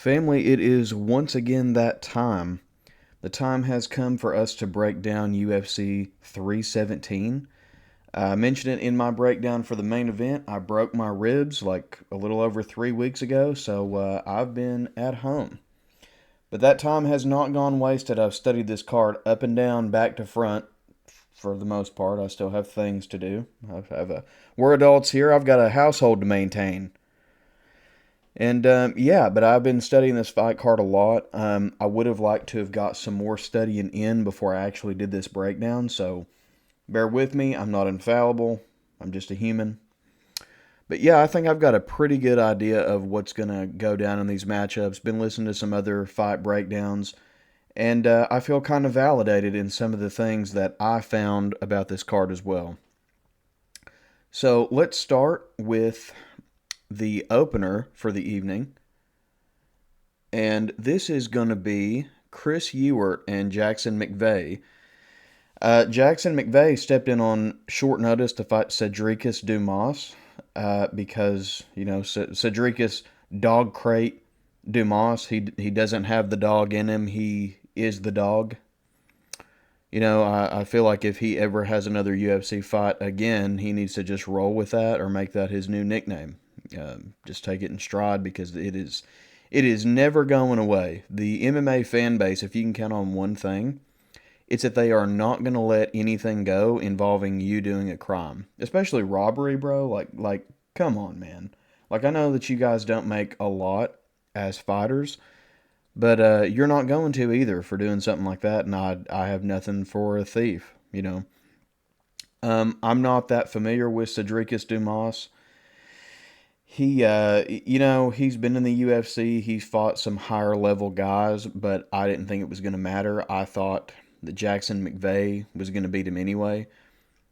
Family, it is once again that time. The time has come for us to break down UFC 317. I mentioned it in my breakdown for the main event. I broke my ribs like a little over 3 weeks ago, so I've been at home. But that time has not gone wasted. I've studied this card up and down, back to front, for the most part. I still have things to do. We're adults here. I've got a household to maintain. And yeah, but I've been studying this fight card a lot. I would have liked to have got some more studying in before I actually did this breakdown, so bear with me. I'm not infallible. I'm just a human. But yeah, I think I've got a pretty good idea of what's going to go down in these matchups. Been listening to some other fight breakdowns, and I feel kind of validated in some of the things that I found about this card as well. So let's start with the opener for the evening. And this is going to be Chris Ewart and Jackson McVeigh. Jackson McVeigh stepped in on short notice to fight Cedricus Dumas because, Cedricus dog crate Dumas. He doesn't have the dog in him. He is the dog. I feel like if he ever has another UFC fight again, he needs to just roll with that or make that his new nickname. Just take it in stride because it is never going away. The MMA fan base, if you can count on one thing, it's that they are not going to let anything go involving you doing a crime, especially robbery, bro. Like, come on, man. Like, I know that you guys don't make a lot as fighters, but you're not going to either for doing something like that. And I have nothing for a thief, you know. I'm not that familiar with Cedricus Dumas. He's been in the UFC. He's fought some higher level guys, but I didn't think it was going to matter. I thought that Jackson McVeigh was going to beat him anyway.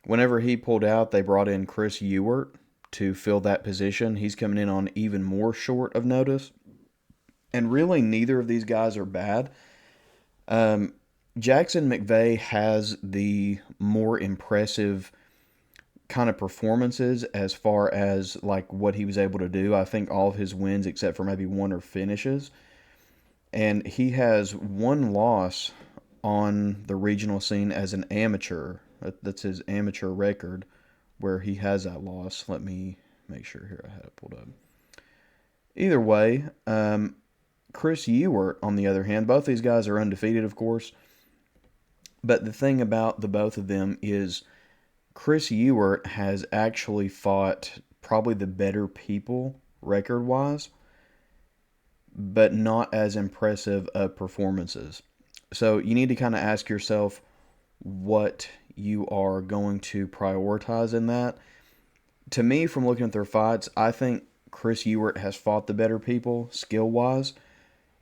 Whenever he pulled out, they brought in Chris Ewart to fill that position. He's coming in on even more short of notice. And really, neither of these guys are bad. Um, Jackson McVeigh has the more impressive kind of performances as far as like what he was able to do. I think all of his wins, except for maybe one, are finishes. And he has one loss on the regional scene as an amateur. That's his amateur record where he has that loss. Let me make sure here. I had it pulled up. Either way, Chris Ewart, on the other hand, both these guys are undefeated, of course. But the thing about the both of them is Chris Ewart has actually fought probably the better people record wise, but not as impressive of performances. So you need to kind of ask yourself what you are going to prioritize in that. To me, from looking at their fights, I think Chris Ewart has fought the better people skill wise,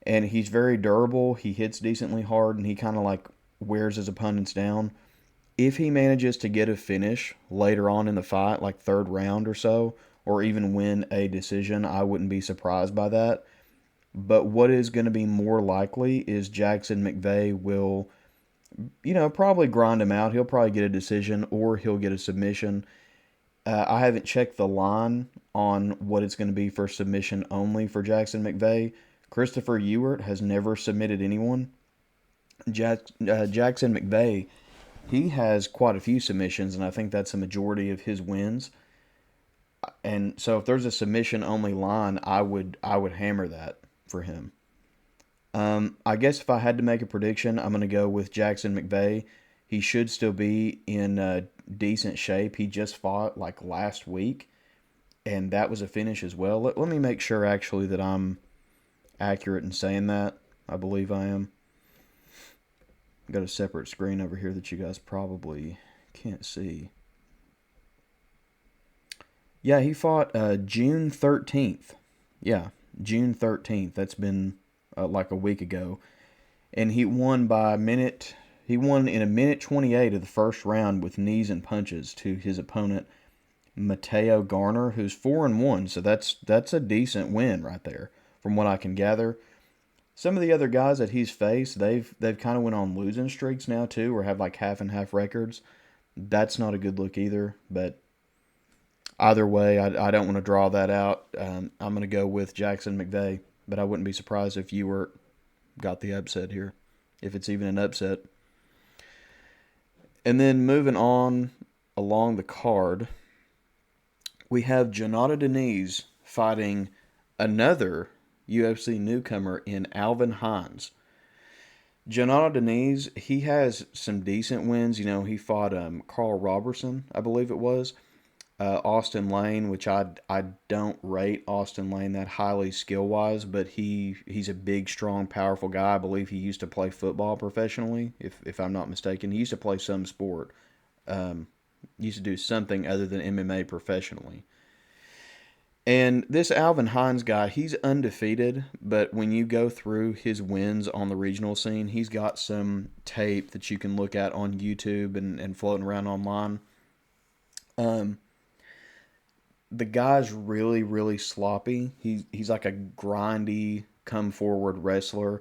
and he's very durable. He hits decently hard, and he kind of like wears his opponents down. If he manages to get a finish later on in the fight, like third round or so, or even win a decision, I wouldn't be surprised by that. But what is going to be more likely is Jackson McVeigh will, probably grind him out. He'll probably get a decision or he'll get a submission. I haven't checked the line on what it's going to be for submission only for Jackson McVeigh. Christopher Ewart has never submitted anyone. Jackson McVeigh, he has quite a few submissions, and I think that's a majority of his wins. And so if there's a submission only line, I would hammer that for him. I guess if I had to make a prediction, I'm going to go with Jackson McVeigh. He should still be in decent shape. He just fought like last week, and that was a finish as well. Let me make sure actually that I'm accurate in saying that. I believe I am. I've got a separate screen over here that you guys probably can't see. Yeah, he fought June 13th. Yeah, June 13th. That's been like a week ago. And he won by a minute. He won in a minute 28 of the first round with knees and punches to his opponent, Mateo Garner, who's 4-1. So that's a decent win right there, from what I can gather. Some of the other guys that he's faced, they've kind of went on losing streaks now too, or have like half and half records. That's not a good look either. But either way, I don't want to draw that out. I'm going to go with Jackson McVeigh. but I wouldn't be surprised if you were got the upset here, if it's even an upset. And then moving on along the card, we have Jonata Deniz fighting another UFC newcomer in Alvin Hines. Jonata Deniz, he has some decent wins. You know, he fought Carl Robertson, I believe it was. Austin Lane, which I don't rate Austin Lane that highly skill wise, but he's a big, strong, powerful guy. I believe he used to play football professionally, if I'm not mistaken. He used to play some sport. Used to do something other than MMA professionally. And this Alvin Hines guy, he's undefeated, but when you go through his wins on the regional scene, he's got some tape that you can look at on YouTube and floating around online. Um, the guy's really, really sloppy. He's like a grindy, come forward wrestler,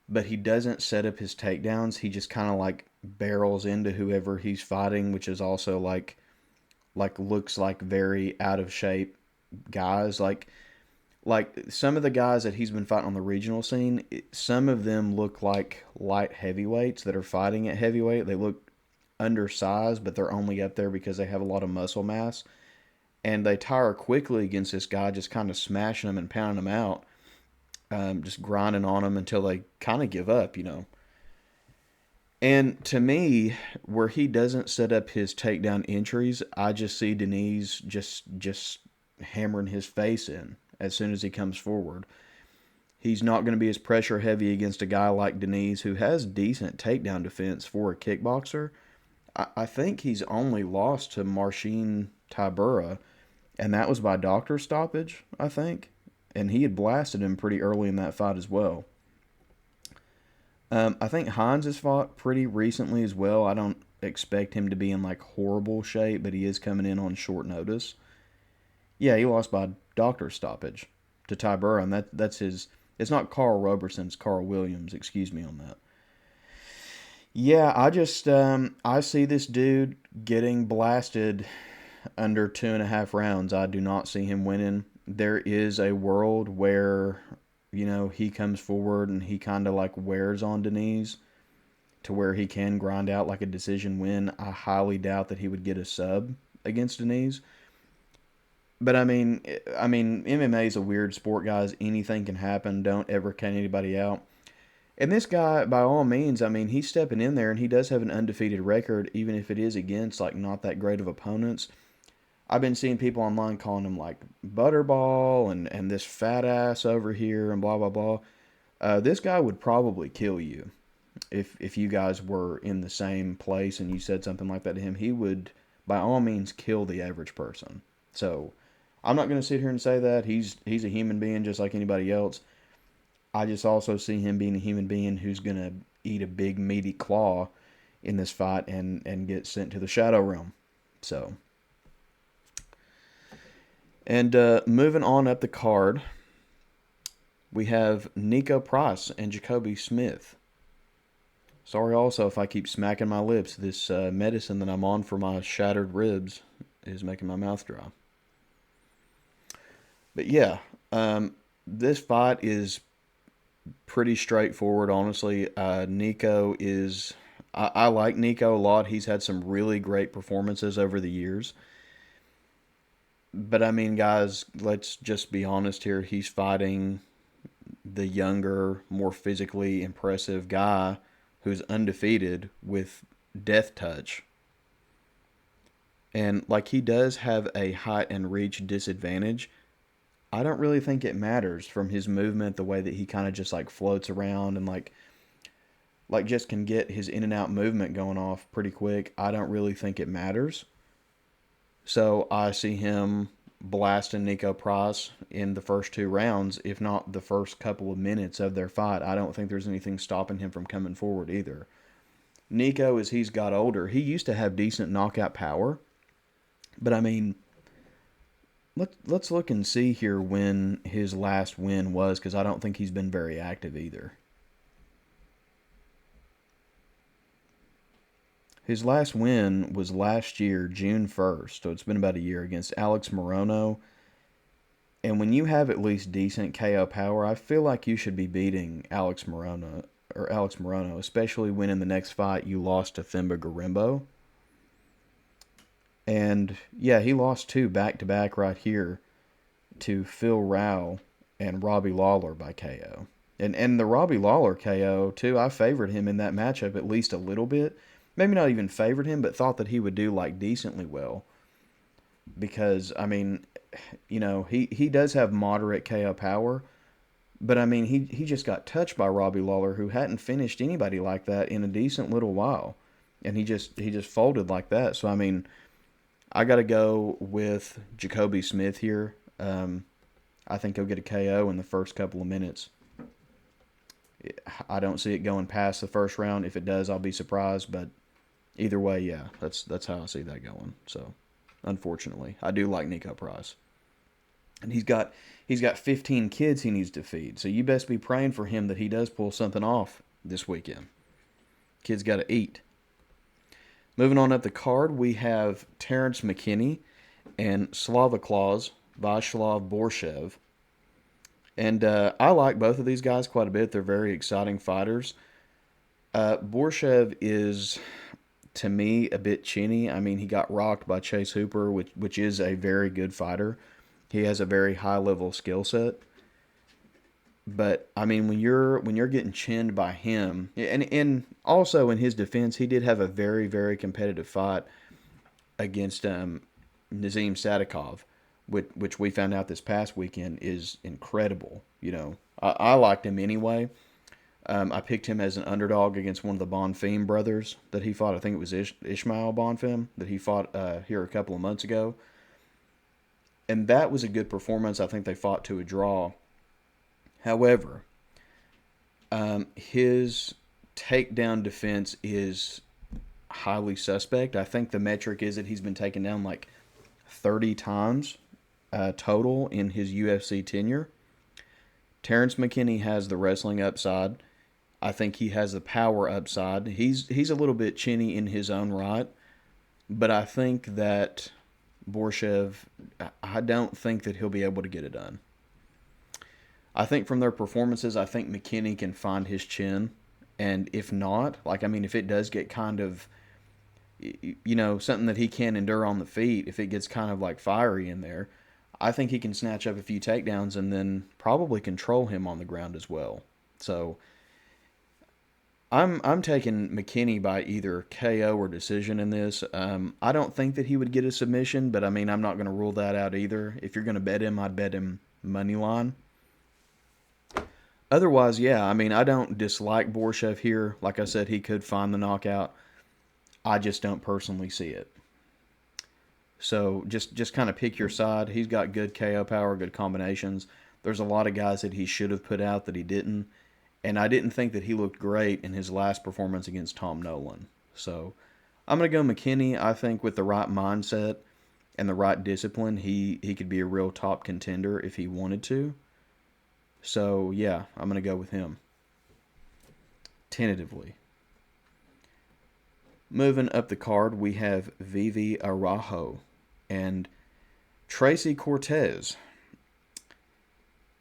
but he doesn't set up his takedowns. He just kind of like barrels into whoever he's fighting, which is also like looks like very out of shape guys. Like some of the guys that he's been fighting on the regional scene, some of them look like light heavyweights that are fighting at heavyweight. They look undersized, but they're only up there because they have a lot of muscle mass. And they tire quickly against this guy, just kind of smashing him and pounding him out, just grinding on him until they kind of give up, you know. And to me, where he doesn't set up his takedown entries, I just see Deniz just hammering his face in as soon as he comes forward. He's not going to be as pressure heavy against a guy like Deniz, who has decent takedown defense for a kickboxer. I think he's only lost to Marcin Tybura, and that was by doctor stoppage, I think. And he had blasted him pretty early in that fight as well. I think Hines has fought pretty recently as well. I don't expect him to be in like horrible shape, but he is coming in on short notice. Yeah, he lost by doctor stoppage to Tybura, and that's his. It's not Carl Roberson, it's Carl Williams. Excuse me on that. Yeah, I see this dude getting blasted under 2.5 rounds. I do not see him winning. There is a world where, you know, he comes forward and he kind of like wears on Deniz to where he can grind out like a decision win. I highly doubt that he would get a sub against Deniz. But I mean, MMA is a weird sport, guys. Anything can happen. Don't ever count anybody out. And this guy, by all means, I mean, he's stepping in there and he does have an undefeated record, even if it is against like not that great of opponents. I've been seeing people online calling him like Butterball and this fat ass over here and blah blah blah. This guy would probably kill you if you guys were in the same place and you said something like that to him. He would, by all means, kill the average person. So I'm not going to sit here and say that he's a human being just like anybody else. I just also see him being a human being who's going to eat a big meaty claw in this fight and get sent to the shadow realm. So. And moving on up the card, we have Nico Price and Jacoby Smith. Sorry also if I keep smacking my lips. This medicine that I'm on for my shattered ribs is making my mouth dry. But yeah, this fight is pretty straightforward, honestly. Nico is... I like Nico a lot. He's had some really great performances over the years. But I mean, guys, let's just be honest here. He's fighting the younger, more physically impressive guy who's undefeated with death touch. And like he does have a height and reach disadvantage. I don't really think it matters from his movement, the way that he kind of just like floats around and like just can get his in and out movement going off pretty quick. I don't really think it matters. So I see him blasting Nico Price in the first 2 rounds, if not the first couple of minutes of their fight. I don't think there's anything stopping him from coming forward either. Nico, as he's got older, he used to have decent knockout power. But I mean, let's look and see here when his last win was, because I don't think he's been very active either. His last win was last year, June 1st, so it's been about a year, against Alex Morono. And when you have at least decent KO power, I feel like you should be beating Alex Morono, especially when in the next fight you lost to Themba Gorimbo. And yeah, he lost two back to back right here to Phil Rao and Robbie Lawler by KO. And the Robbie Lawler KO too, I favored him in that matchup at least a little bit. Maybe not even favored him, but thought that he would do like decently well. Because I mean, he does have moderate KO power, but I mean he just got touched by Robbie Lawler, who hadn't finished anybody like that in a decent little while. And he just folded like that. So I mean, I got to go with Jacoby Smith here. I think he'll get a KO in the first couple of minutes. I don't see it going past the first round. If it does, I'll be surprised. But either way, yeah, that's how I see that going. So, unfortunately, I do like Nico Price, and he's got 15 kids he needs to feed. So you best be praying for him that he does pull something off this weekend. Kids got to eat. Moving on up the card, we have Terrence McKinney and Slavaklaus Vaslav Borshev. And I like both of these guys quite a bit. They're very exciting fighters. Borshev is, to me, a bit chinny. I mean, he got rocked by Chase Hooper, which is a very good fighter. He has a very high-level skill set. But I mean, when you're getting chinned by him, and also in his defense, he did have a very very competitive fight against Nazim Sadikov, which we found out this past weekend is incredible. I liked him anyway. I picked him as an underdog against one of the Bonfim brothers that he fought. I think it was Ishmael Bonfim that he fought here a couple of months ago, and that was a good performance. I think they fought to a draw. However, his takedown defense is highly suspect. I think the metric is that he's been taken down like 30 times total in his UFC tenure. Terrence McKinney has the wrestling upside. I think he has the power upside. He's a little bit chinny in his own right, but I think that Borshev, I don't think that he'll be able to get it done. I think from their performances, I think McKinney can find his chin. And if not, if it does get kind of, something that he can endure on the feet, if it gets kind of like fiery in there, I think he can snatch up a few takedowns and then probably control him on the ground as well. So I'm taking McKinney by either KO or decision in this. I don't think that he would get a submission, but I mean, I'm not going to rule that out either. If you're going to bet him, I'd bet him money line. Otherwise, yeah, I mean, I don't dislike Borshev here. Like I said, he could find the knockout. I just don't personally see it. So just kind of pick your side. He's got good KO power, good combinations. There's a lot of guys that he should have put out that he didn't. And I didn't think that he looked great in his last performance against Tom Nolan. So I'm going to go McKinney. I think with the right mindset and the right discipline, he could be a real top contender if he wanted to. So, yeah, I'm going to go with him. Tentatively. Moving up the card, we have Vivi Araujo and Tracy Cortez.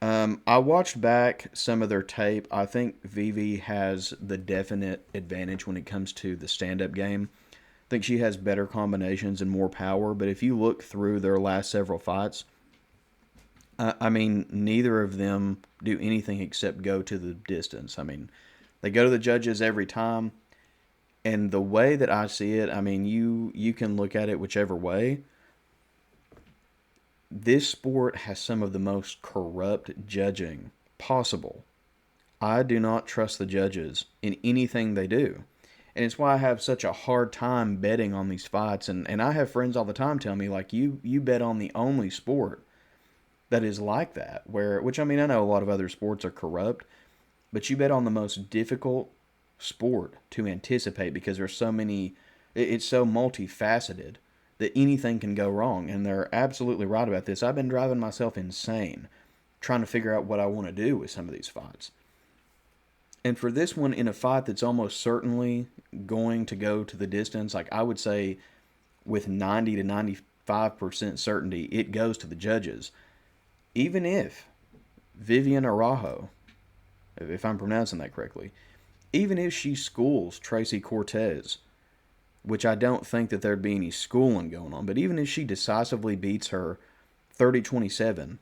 I watched back some of their tape. I think Vivi has the definite advantage when it comes to the stand-up game. I think she has better combinations and more power, but if you look through their last several fights, I mean, neither of them do anything except go to the distance. I mean, they go to the judges every time. And the way that I see it, I mean, you can look at it whichever way. This sport has some of the most corrupt judging possible. I do not trust the judges in anything they do. And it's why I have such a hard time betting on these fights. And I have friends all the time tell me, like, you bet on the only sport that is like that, which I mean, I know a lot of other sports are corrupt, but you bet on the most difficult sport to anticipate because there's so many, it's so multifaceted that anything can go wrong, and they're absolutely right about this. I've been driving myself insane trying to figure out what I want to do with some of these fights. And for this one, in a fight that's almost certainly going to go to the distance, like I would say with 90 to 95% certainty, it goes to the judges. even if Vivian Araujo, if I'm pronouncing that correctly, even if she schools Tracy Cortez, which I don't think that there'd be any schooling going on, but even if she decisively beats her 30-27,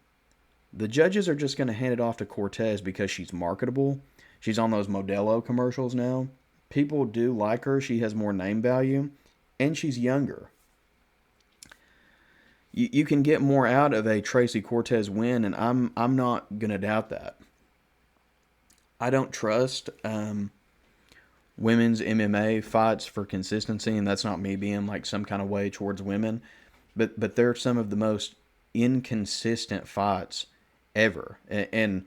the judges are just going to hand it off to Cortez because she's marketable. She's on those Modelo commercials now. People do like her. She has more name value, and she's younger. You can get more out of a Tracy Cortez win, and I'm not going to doubt that. I don't trust women's MMA fights for consistency, and that's not me being like some kind of way towards women, but they're some of the most inconsistent fights ever. And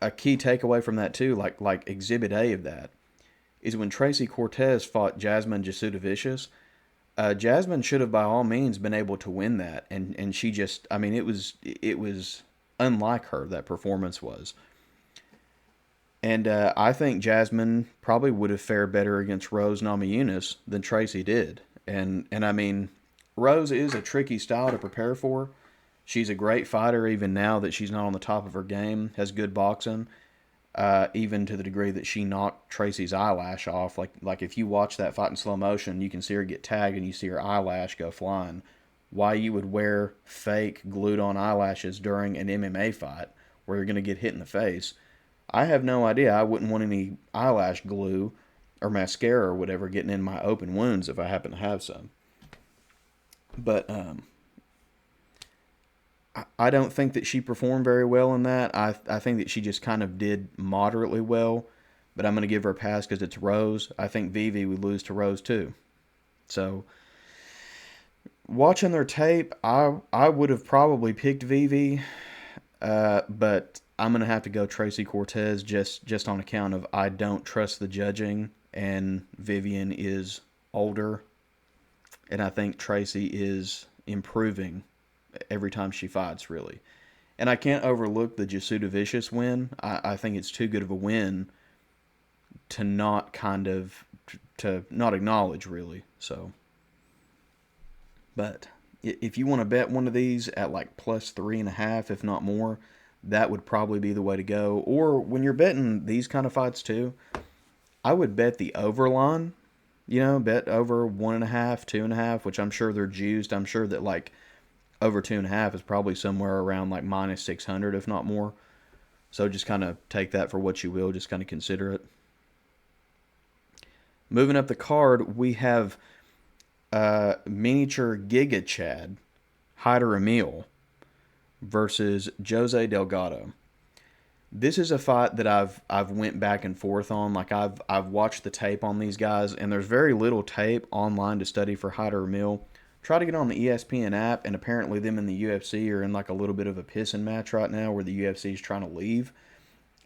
a key takeaway from that too, like Exhibit A of that, is when Tracy Cortez fought Jasmine Jasudavicius. Jasmine should have by all means been able to win that, and she just, I mean, it was unlike her, that performance was. And I think Jasmine probably would have fared better against Rose Namajunas than Tracy did. And I mean, Rose is a tricky style to prepare for. She's a great fighter even now that she's not on the top of her game, has good boxing, even to the degree that she knocked Tracy's eyelash off. Like if you watch that fight in slow motion, you can see her get tagged and you see her eyelash go flying. Why you would wear fake glued-on eyelashes during an MMA fight where you're going to get hit in the face, I have no idea. I wouldn't want any eyelash glue or mascara or whatever getting in my open wounds if I happen to have some. But I don't think that she performed very well in that. I think that she just kind of did moderately well, but I'm going to give her a pass because it's Rose. I think Vivi would lose to Rose too. So watching their tape, I would have probably picked Vivi, but I'm going to have to go Tracy Cortez just on account of I don't trust the judging, and Vivian is older, and I think Tracy is improving every time she fights, really. And I can't overlook the Jasudavicius win. I think it's too good of a win to not to not acknowledge, really. So, but if you want to bet one of these at like plus 3.5, if not more, that would probably be the way to go. Or when you're betting these kind of fights too, I would bet the over line. Bet over 1.5, 2.5, which I'm sure they're juiced. I'm sure that like over 2.5 is probably somewhere around like minus 600, if not more. So just kind of take that for what you will. Just kind of consider it. Moving up the card, we have miniature Giga Chad, Hyder Emil, versus Jose Delgado. This is a fight that I've went back and forth on. Like I've watched the tape on these guys, and there's very little tape online to study for Hyder Emil. Try to get on the ESPN app, and apparently them and the UFC are in like a little bit of a pissing match right now where the UFC is trying to leave,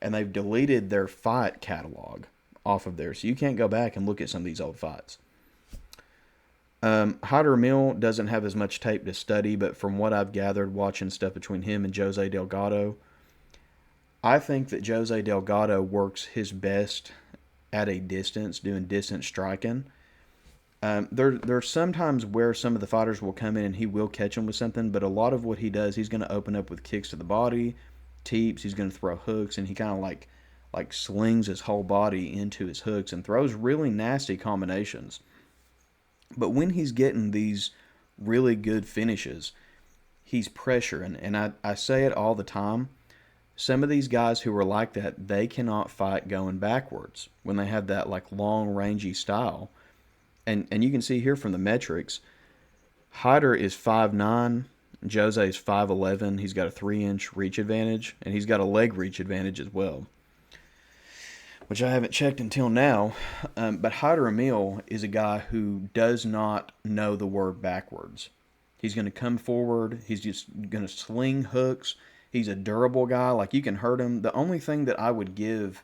and they've deleted their fight catalog off of there, so you can't go back and look at some of these old fights. Hyder Emil doesn't have as much tape to study, but from what I've gathered watching stuff between him and Jose Delgado, I think that Jose Delgado works his best at a distance, doing distance striking. There's sometimes where some of the fighters will come in and he will catch them with something, but a lot of what he does, he's going to open up with kicks to the body, teeps, he's going to throw hooks, and he kind of like slings his whole body into his hooks and throws really nasty combinations. But when he's getting these really good finishes, he's pressuring, and I say it all the time. Some of these guys who are like that, they cannot fight going backwards when they have that like long, rangy style. And you can see here from the metrics, Hyder is 5'9", Jose is 5'11". He's got a 3-inch reach advantage, and he's got a leg reach advantage as well, which I haven't checked until now. But Hyder Emil is a guy who does not know the word backwards. He's going to come forward. He's just going to sling hooks. He's a durable guy. Like, you can hurt him. The only thing that I would give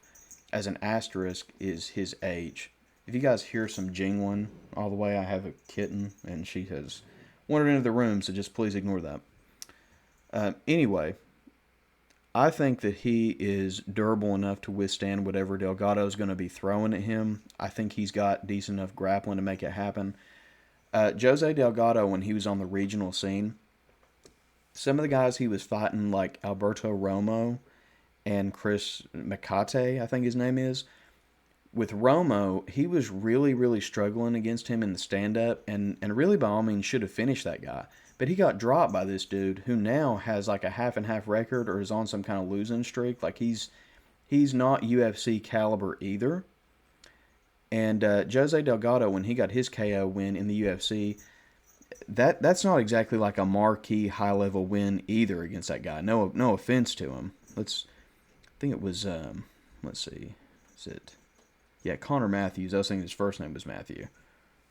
as an asterisk is his age. If you guys hear some jingling all the way, I have a kitten, and she has wandered into the room, so just please ignore that. Anyway, I think that he is durable enough to withstand whatever Delgado is going to be throwing at him. I think he's got decent enough grappling to make it happen. Jose Delgado, when he was on the regional scene, Some of the guys he was fighting, like Alberto Romo and Chris Makate, I think his name is. With Romo, he was really, really struggling against him in the stand up, and really by all means should have finished that guy. But he got dropped by this dude who now has like a half and half record or is on some kind of losing streak. Like he's not UFC caliber either. And Jose Delgado, when he got his KO win in the UFC, that's not exactly like a marquee high level win either against that guy. No offense to him. I think it was let's see, is it? Yeah, Connor Matthews. I was thinking his first name was Matthew.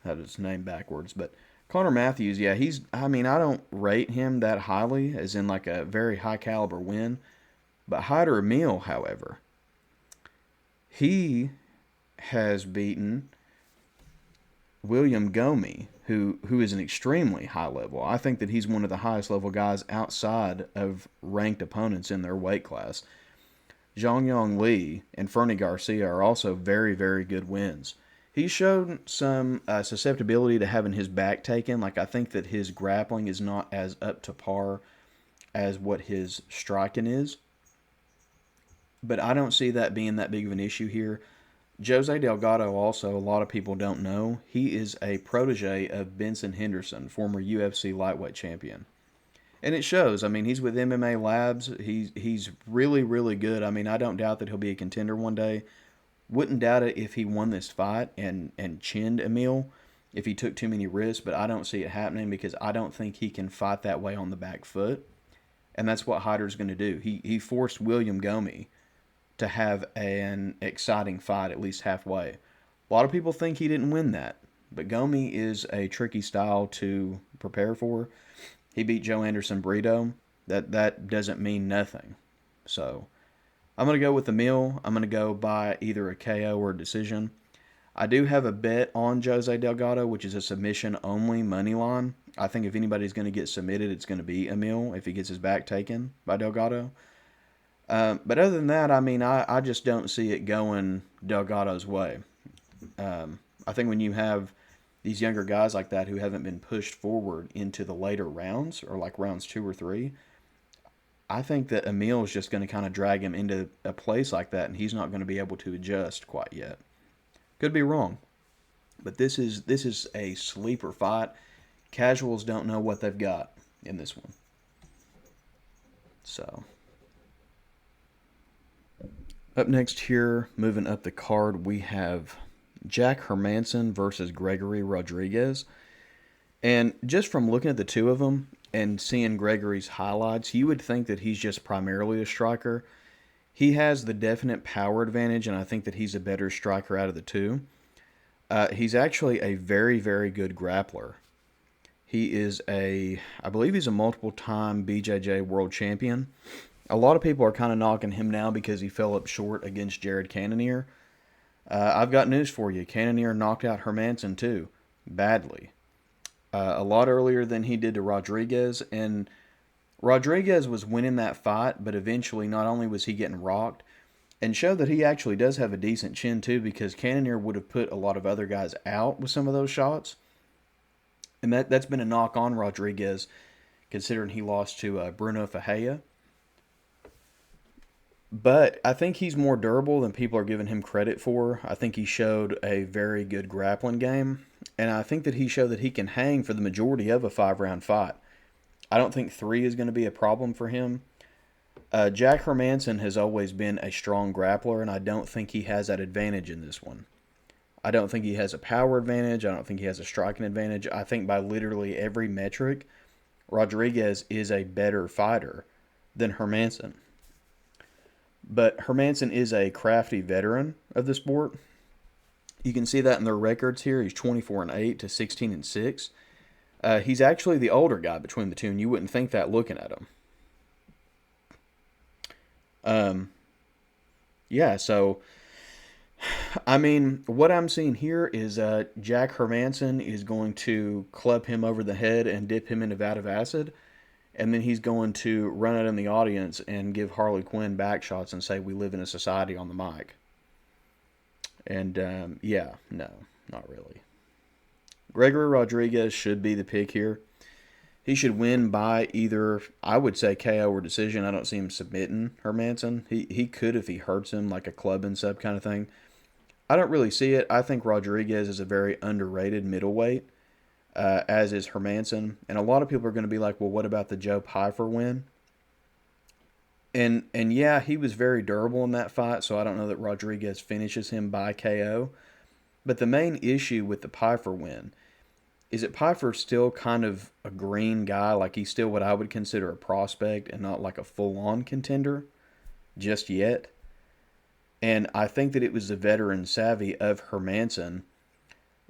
I had his name backwards, but Connor Matthews. Yeah, he's. I mean, I don't rate him that highly, as in like a very high caliber win. But Hyder Emil, however, he has beaten William Gomi, who is an extremely high level. I think that he's one of the highest level guys outside of ranked opponents in their weight class. Zhang Yong Li and Fernie Garcia are also very, very good wins. He showed some susceptibility to having his back taken. Like, I think that his grappling is not as up to par as what his striking is. But I don't see that being that big of an issue here. Jose Delgado also, a lot of people don't know, he is a protege of Benson Henderson, former UFC lightweight champion. And it shows. I mean, he's with MMA Labs. He's really, really good. I mean, I don't doubt that he'll be a contender one day. Wouldn't doubt it if he won this fight and chinned Emil if he took too many risks, but I don't see it happening because I don't think he can fight that way on the back foot. And that's what Hyder's going to do. He forced William Gomi to have an exciting fight at least halfway. A lot of people think he didn't win that, but Gomi is a tricky style to prepare for. He beat Joe Anderson Brito. That doesn't mean nothing. So I'm going to go with the Emil. I'm going to go by either a KO or a decision. I do have a bet on Jose Delgado, which is a submission only money line. I think if anybody's going to get submitted, it's going to be Emil if he gets his back taken by Delgado. But other than that, I mean, I just don't see it going Delgado's way. I think when you have these younger guys like that who haven't been pushed forward into the later rounds or like rounds 2 or 3, I think that Emil is just going to kind of drag him into a place like that, and he's not going to be able to adjust quite yet. Could be wrong, but this is a sleeper fight. Casuals don't know what they've got in this one. So, up next here, moving up the card, we have Jack Hermansson versus Gregory Rodriguez. And just from looking at the two of them and seeing Gregory's highlights, you would think that he's just primarily a striker. He has the definite power advantage, and I think that he's a better striker out of the two. He's actually a very, very good grappler. He is I believe he's a multiple-time BJJ world champion. A lot of people are kind of knocking him now because he fell up short against Jared Cannonier. I've got news for you. Cannonier knocked out Hermansson too, badly. A lot earlier than he did to Rodriguez, and Rodriguez was winning that fight, but eventually not only was he getting rocked, and showed that he actually does have a decent chin too, because Cannonier would have put a lot of other guys out with some of those shots. And that's been a knock on Rodriguez, considering he lost to Bruno Ferreira. But I think he's more durable than people are giving him credit for. I think he showed a very good grappling game, and I think that he showed that he can hang for the majority of a 5-round fight. I don't think 3 is going to be a problem for him. Jack Hermansson has always been a strong grappler, and I don't think he has that advantage in this one. I don't think he has a power advantage. I don't think he has a striking advantage. I think by literally every metric, Rodriguez is a better fighter than Hermansson. But Hermansson is a crafty veteran of the sport. You can see that in their records here. He's 24-8 to 16-6. He's actually the older guy between the two, and you wouldn't think that looking at him. Yeah, so I mean, what I'm seeing here is Jack Hermansson is going to club him over the head and dip him in a vat of acid, and then he's going to run out in the audience and give Harley Quinn back shots and say, "We live in a society" on the mic. And yeah, no, not really. Gregory Rodriguez should be the pick here. He should win by either, I would say, KO or decision. I don't see him submitting Hermanson. He could if he hurts him, like a club and sub kind of thing. I don't really see it. I think Rodriguez is a very underrated middleweight, as is Hermanson. And a lot of people are going to be like, well, what about the Joe Pyfer win? And yeah, he was very durable in that fight, so I don't know that Rodriguez finishes him by KO. But the main issue with the Pyfer win is that Pyfer's still kind of a green guy, like he's still what I would consider a prospect and not like a full on contender just yet. And I think that it was the veteran savvy of Hermanson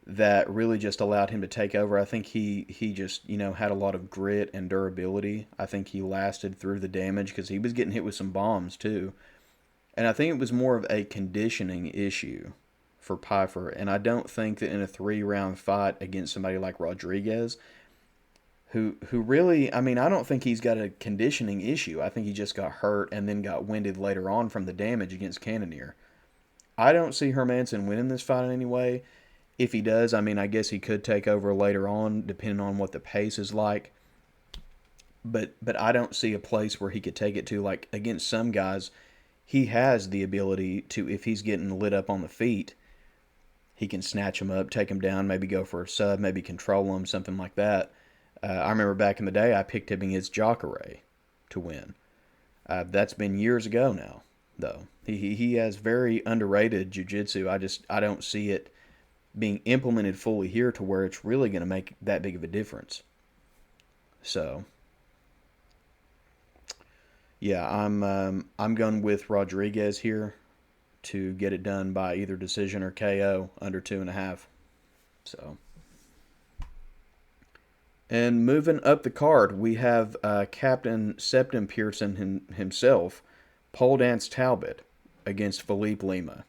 that really just allowed him to take over. I think he just, had a lot of grit and durability. I think he lasted through the damage because he was getting hit with some bombs too. And I think it was more of a conditioning issue for Pfeiffer. And I don't think that in a 3 round fight against somebody like Rodriguez, who really, I mean, I don't think he's got a conditioning issue. I think he just got hurt and then got winded later on from the damage against Cannonier. I don't see Hermanson winning this fight in any way. If he does, I mean, I guess he could take over later on, depending on what the pace is like. But I don't see a place where he could take it to. Like against some guys, he has the ability to, if he's getting lit up on the feet, he can snatch him up, take him down, maybe go for a sub, maybe control him, something like that. I remember back in the day, I picked him against Jacare to win. That's been years ago now, though. He has very underrated jiu-jitsu. I don't see it being implemented fully here to where it's really going to make that big of a difference. So, yeah, I'm going with Rodriguez here to get it done by either decision or KO under 2.5. So, and moving up the card, we have Captain Septon Pearson himself, Pole Dance Talbot, against Philippe Lima.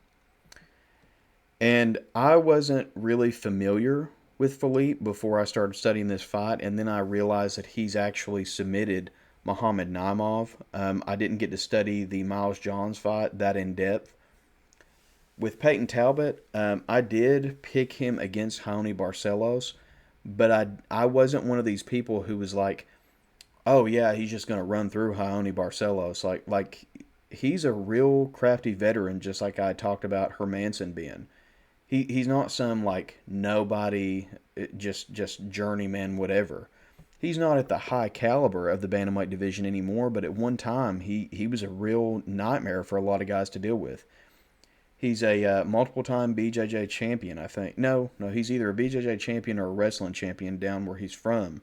And I wasn't really familiar with Philippe before I started studying this fight, and then I realized that he's actually submitted Muhammad Naimov. I didn't get to study the Miles Johns fight that in depth. With Peyton Talbot, I did pick him against Raoni Barcelos, but I wasn't one of these people who was like, oh yeah, he's just gonna run through Raoni Barcelos. Like he's a real crafty veteran, just like I talked about Hermanson being. He's not some like nobody, just journeyman whatever. He's not at the high caliber of the bantamweight division anymore, but at one time he was a real nightmare for a lot of guys to deal with. He's a multiple time BJJ champion, I think. No, he's either a BJJ champion or a wrestling champion down where he's from.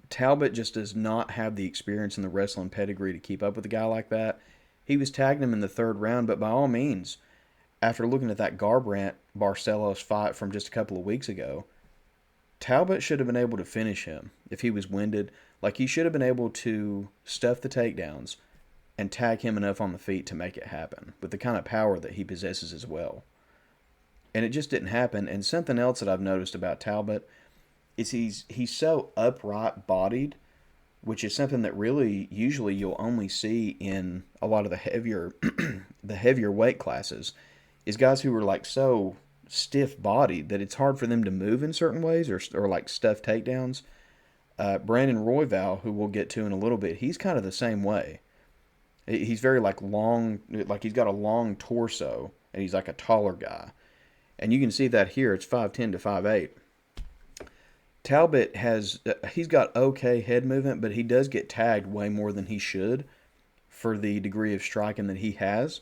Talbot just does not have the experience in the wrestling pedigree to keep up with a guy like that. He was tagging him in the 3rd round, but by all means, after looking at that Garbrandt Barcelos fight from just a couple of weeks ago, Talbot should have been able to finish him if he was winded. Like he should have been able to stuff the takedowns and tag him enough on the feet to make it happen with the kind of power that he possesses as well. And it just didn't happen. And something else that I've noticed about Talbot is he's so upright bodied, which is something that really usually you'll only see in a lot of the heavier the heavier weight classes, is guys who are like so stiff bodied that it's hard for them to move in certain ways or like stuff takedowns. Brandon Royval, who we'll get to in a little bit, he's kind of the same way. He's very like long, like he's got a long torso and he's like a taller guy. And you can see that here. It's 5'10" to 5'8". Talbot he's got okay head movement, but he does get tagged way more than he should for the degree of striking that he has.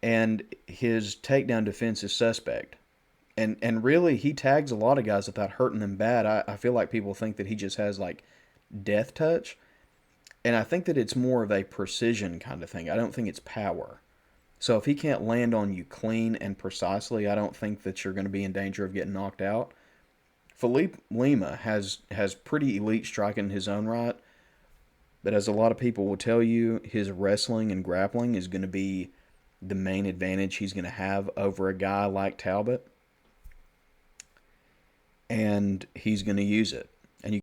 And his takedown defense is suspect. And really, he tags a lot of guys without hurting them bad. I feel like people think that he just has like death touch. And I think that it's more of a precision kind of thing. I don't think it's power. So if he can't land on you clean and precisely, I don't think that you're going to be in danger of getting knocked out. Philippe Lima has pretty elite striking in his own right, but as a lot of people will tell you, his wrestling and grappling is going to be the main advantage he's going to have over a guy like Talbot, and he's going to use it. And you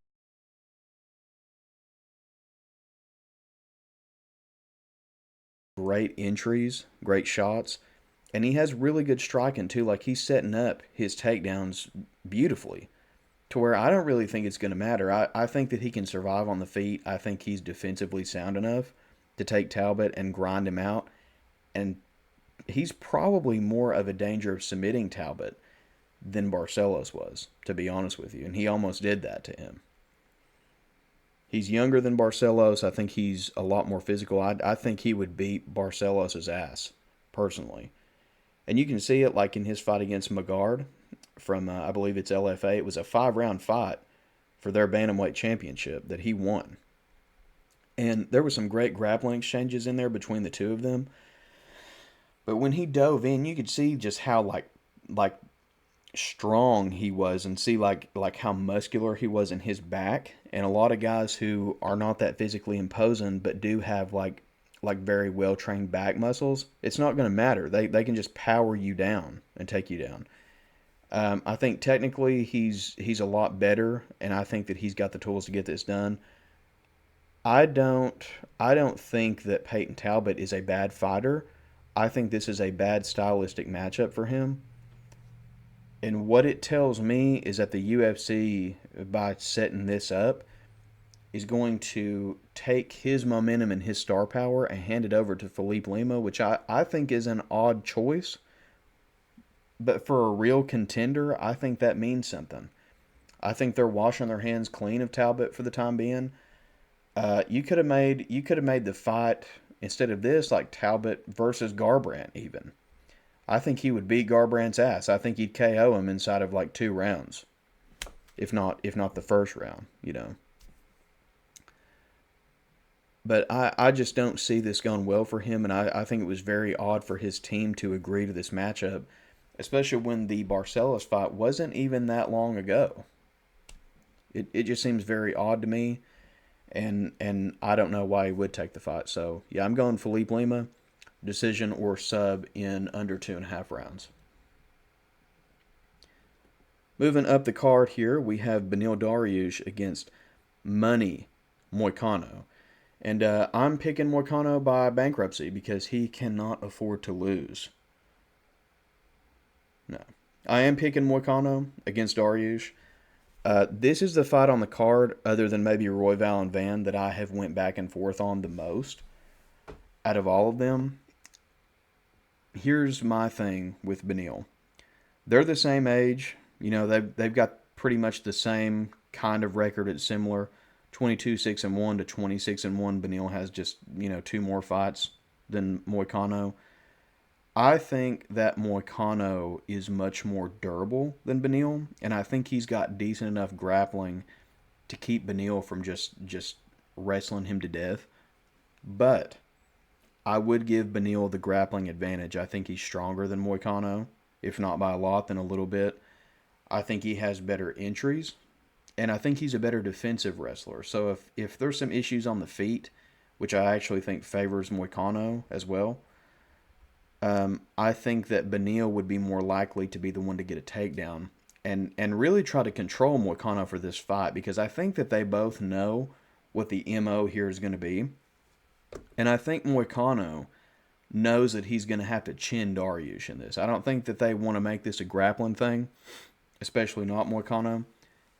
great entries, great shots, and he has really good striking too. Like he's setting up his takedowns beautifully. to where I don't really think it's going to matter. I think that he can survive on the feet. I think he's defensively sound enough to take Talbot and grind him out. And he's probably more of a danger of submitting Talbot than Barcelos was, to be honest with you. And he almost did that to him. He's younger than Barcelos. I think he's a lot more physical. I think he would beat Barcelos' ass, personally. And you can see it like in his fight against Magard from, I believe it's LFA. It was a 5-round fight for their bantamweight championship that he won. And there was some great grappling exchanges in there between the two of them. But when he dove in, you could see just how like strong he was, and see like how muscular he was in his back. And a lot of guys who are not that physically imposing but do have like very well trained back muscles, it's not going to matter. They can just power you down and take you down. I think technically he's a lot better, and I think that he's got the tools to get this done. I don't I don't think that Peyton Talbot is a bad fighter. I think this is a bad stylistic matchup for him. And what it tells me is that the UFC, by setting this up, is going to take his momentum and his star power and hand it over to Felipe Lima, which I think is an odd choice. But for a real contender, I think that means something. I think they're washing their hands clean of Talbot for the time being. You could have made the fight instead of this like Talbot versus Garbrandt even. I think he would beat Garbrandt's ass. I think he'd KO him inside of like 2 rounds, if not the first round. But I just don't see this going well for him, and I think it was very odd for his team to agree to this matchup, especially when the Barcelos fight wasn't even that long ago. It just seems very odd to me, and I don't know why he would take the fight. So, yeah, I'm going Felipe Lima, decision or sub in under 2.5 rounds. Moving up the card here, we have Beneil Dariush against Money Moicano. And I'm picking Moicano by bankruptcy because he cannot afford to lose. No. I am picking Moicano against Dariush. This is the fight on the card, other than maybe Royval and Van, that I have went back and forth on the most out of all of them. Here's my thing with Beneil. They're the same age. They've got pretty much the same kind of record. It's similar. 22-6-1 to 26-1. Beneil has just, 2 more fights than Moicano. I think that Moicano is much more durable than Beneil, and I think he's got decent enough grappling to keep Beneil from just wrestling him to death. But I would give Beneil the grappling advantage. I think he's stronger than Moicano, if not by a lot, then a little bit. I think he has better entries, and I think he's a better defensive wrestler. So if there's some issues on the feet, which I actually think favors Moicano as well, I think that Beneil would be more likely to be the one to get a takedown and really try to control Moicano for this fight, because I think that they both know what the MO here is going to be. And I think Moicano knows that he's going to have to chin Dariush in this. I don't think that they want to make this a grappling thing, especially not Moicano.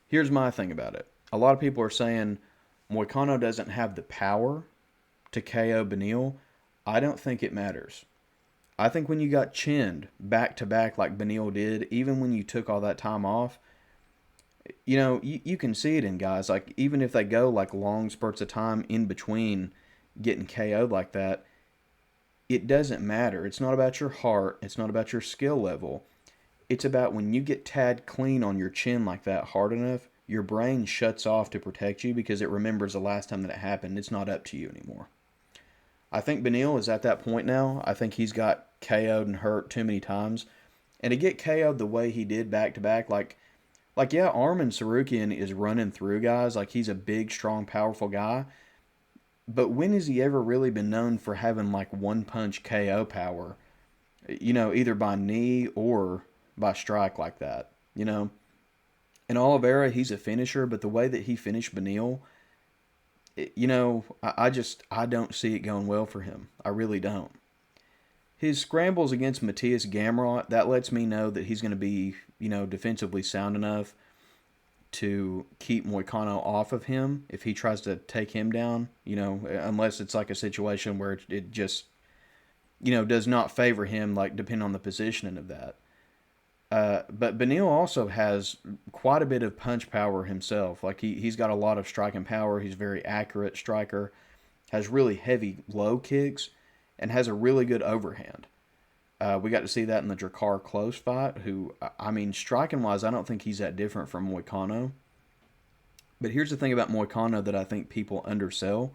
Here's my thing about it. A lot of people are saying Moicano doesn't have the power to KO Beneil. I don't think it matters. I think when you got chinned back-to-back like Beneil did, even when you took all that time off, you can see it in guys. Like, even if they go like long spurts of time in between getting KO'd like that, it doesn't matter. It's not about your heart. It's not about your skill level. It's about when you get tagged clean on your chin like that hard enough, your brain shuts off to protect you because it remembers the last time that it happened. It's not up to you anymore. I think Beneil is at that point now. I think he's got KO'd and hurt too many times. And to get KO'd the way he did back-to-back, yeah, Arman Sarukian is running through guys. Like, he's a big, strong, powerful guy. But when has he ever really been known for having, like, one-punch KO power? Either by knee or by strike like that, In Oliveira, he's a finisher, but the way that he finished Beneil, I don't see it going well for him. I really don't. His scrambles against Matthias Gamrot, that lets me know that he's going to be, defensively sound enough. to keep Moicano off of him if he tries to take him down, unless it's like a situation where it just, does not favor him, like depending on the positioning of that. But Beneil also has quite a bit of punch power himself. Like he's got a lot of striking power. He's a very accurate striker, has really heavy low kicks, and has a really good overhand. We got to see that in the Drakkar Close fight, who, I mean, striking wise, I don't think he's that different from Moicano. But here's the thing about Moicano that I think people undersell: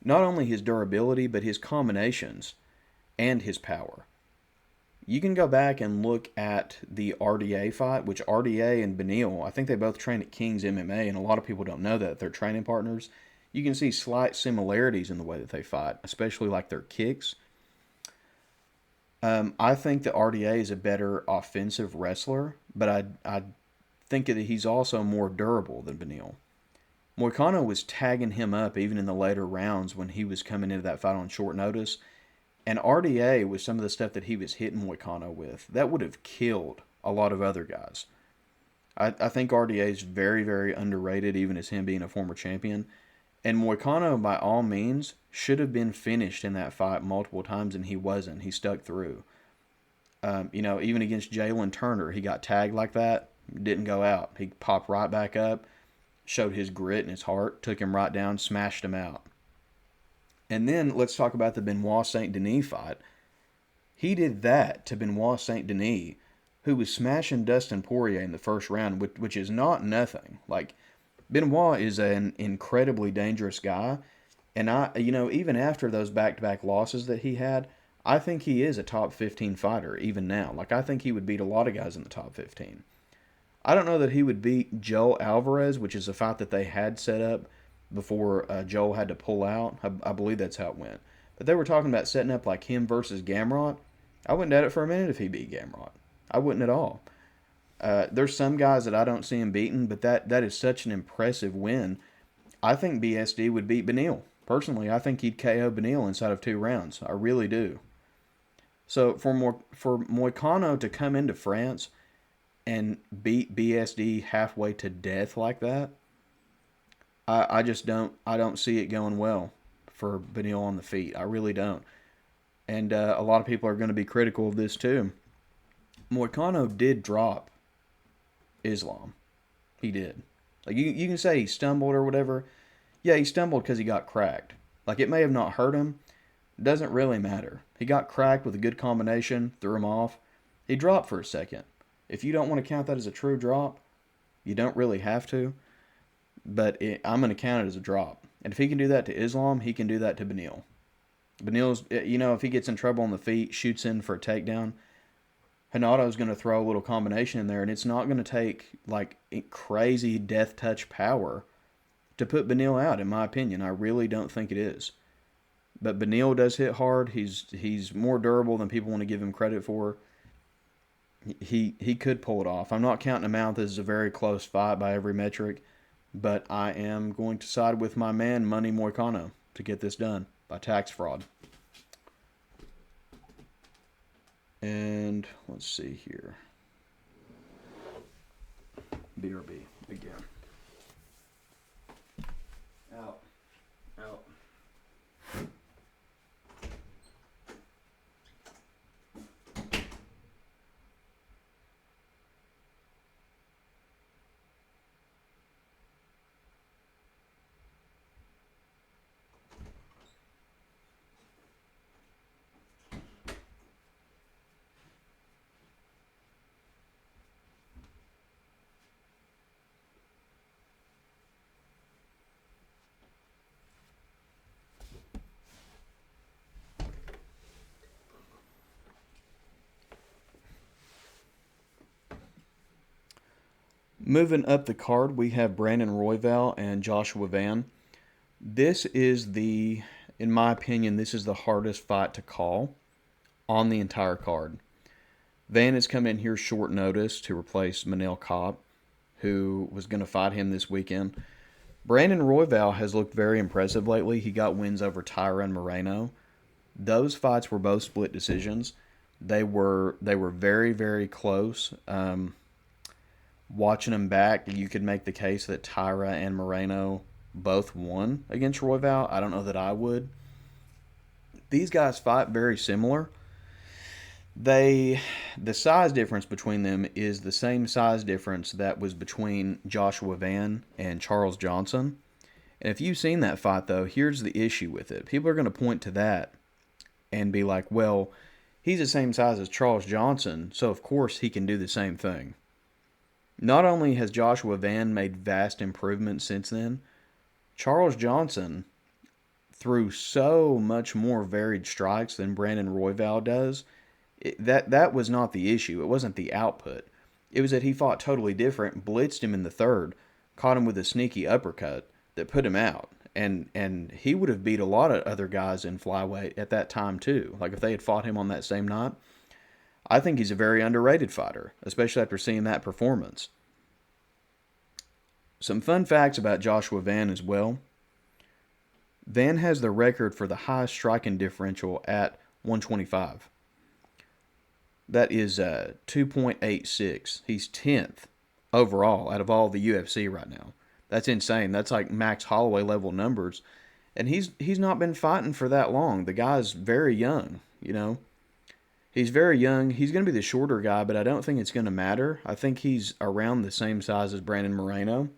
not only his durability, but his combinations and his power. You can go back and look at the RDA fight, which RDA and Beneil, I think they both train at King's MMA, and a lot of people don't know that they're training partners. You can see slight similarities in the way that they fight, especially like their kicks. I think that RDA is a better offensive wrestler, but I think that he's also more durable than Beneil. Moicano was tagging him up even in the later rounds when he was coming into that fight on short notice. And RDA, with some of the stuff that he was hitting Moicano with, that would have killed a lot of other guys. I think RDA is very, very underrated, even as him being a former champion. And Moicano, by all means, should have been finished in that fight multiple times, and he wasn't. He stuck through. Even against Jalen Turner, he got tagged like that, didn't go out. He popped right back up, showed his grit and his heart, took him right down, smashed him out. And then let's talk about the Benoit Saint Denis fight. He did that to Benoit Saint Denis, who was smashing Dustin Poirier in the first round, which is not nothing. Like, Benoit is an incredibly dangerous guy, and even after those back-to-back losses that he had, I think he is a top 15 fighter even now. Like, I think he would beat a lot of guys in the top 15. I don't know that he would beat Joel Alvarez, which is a fight that they had set up before Joel had to pull out. I believe that's how it went. But they were talking about setting up like him versus Gamrot. I wouldn't doubt it for a minute if he beat Gamrot. I wouldn't at all. There's some guys that I don't see him beating, but that is such an impressive win. I think BSD would beat Beneil. Personally, I think he'd KO Beneil inside of 2 rounds. I really do. So for Moicano to come into France and beat BSD halfway to death like that, I just don't see it going well for Beneil on the feet. I really don't. And a lot of people are going to be critical of this too. Moicano did drop Islam. He did. Like you can say he stumbled or whatever. Yeah, he stumbled because he got cracked. Like it may have not hurt him. Doesn't really matter. He got cracked with a good combination, threw him off. He dropped for a second. If you don't want to count that as a true drop, you don't really have to. But I'm going to count it as a drop. And if he can do that to Islam, he can do that to Beneil. Beneil's, if he gets in trouble on the feet, shoots in for a takedown, Hanato's going to throw a little combination in there, and it's not going to take like crazy death touch power to put Beneil out, in my opinion. I really don't think it is. But Beneil does hit hard. He's more durable than people want to give him credit for. He could pull it off. I'm not counting him out. This is a very close fight by every metric, but I am going to side with my man Money Moicano to get this done by tax fraud. And let's see here. BRB again. Out. Out. Moving up the card, we have Brandon Royval and Joshua Van. This is in my opinion, this is the hardest fight to call on the entire card. Van has come in here short notice to replace Manel Kopp, who was going to fight him this weekend. Brandon Royval has looked very impressive lately. He got wins over Tyron Moreno. Those fights were both split decisions. They were very, very close. Watching them back, you could make the case that Tyra and Moreno both won against Royval. I don't know that I would. These guys fight very similar. They the size difference between them is the same size difference that was between Joshua Van and Charles Johnson. And if you've seen that fight though, here's the issue with it. People are going to point to that and be like, "Well, he's the same size as Charles Johnson, so of course he can do the same thing." Not only has Joshua Van made vast improvements since then, Charles Johnson threw so much more varied strikes than Brandon Royval does. That was not the issue. It wasn't the output. It was that he fought totally different, blitzed him in the third, caught him with a sneaky uppercut that put him out. And he would have beat a lot of other guys in flyweight at that time too. Like if they had fought him on that same night, I think he's a very underrated fighter, especially after seeing that performance. Some fun facts about Joshua Van as well. Van has the record for the highest striking differential at 125. That is 2.86. He's 10th overall out of all the UFC right now. That's insane. That's like Max Holloway level numbers. And he's not been fighting for that long. The guy's very young, you know. He's very young. He's going to be the shorter guy, but I don't think it's going to matter. I think he's around the same size as Brandon Moreno.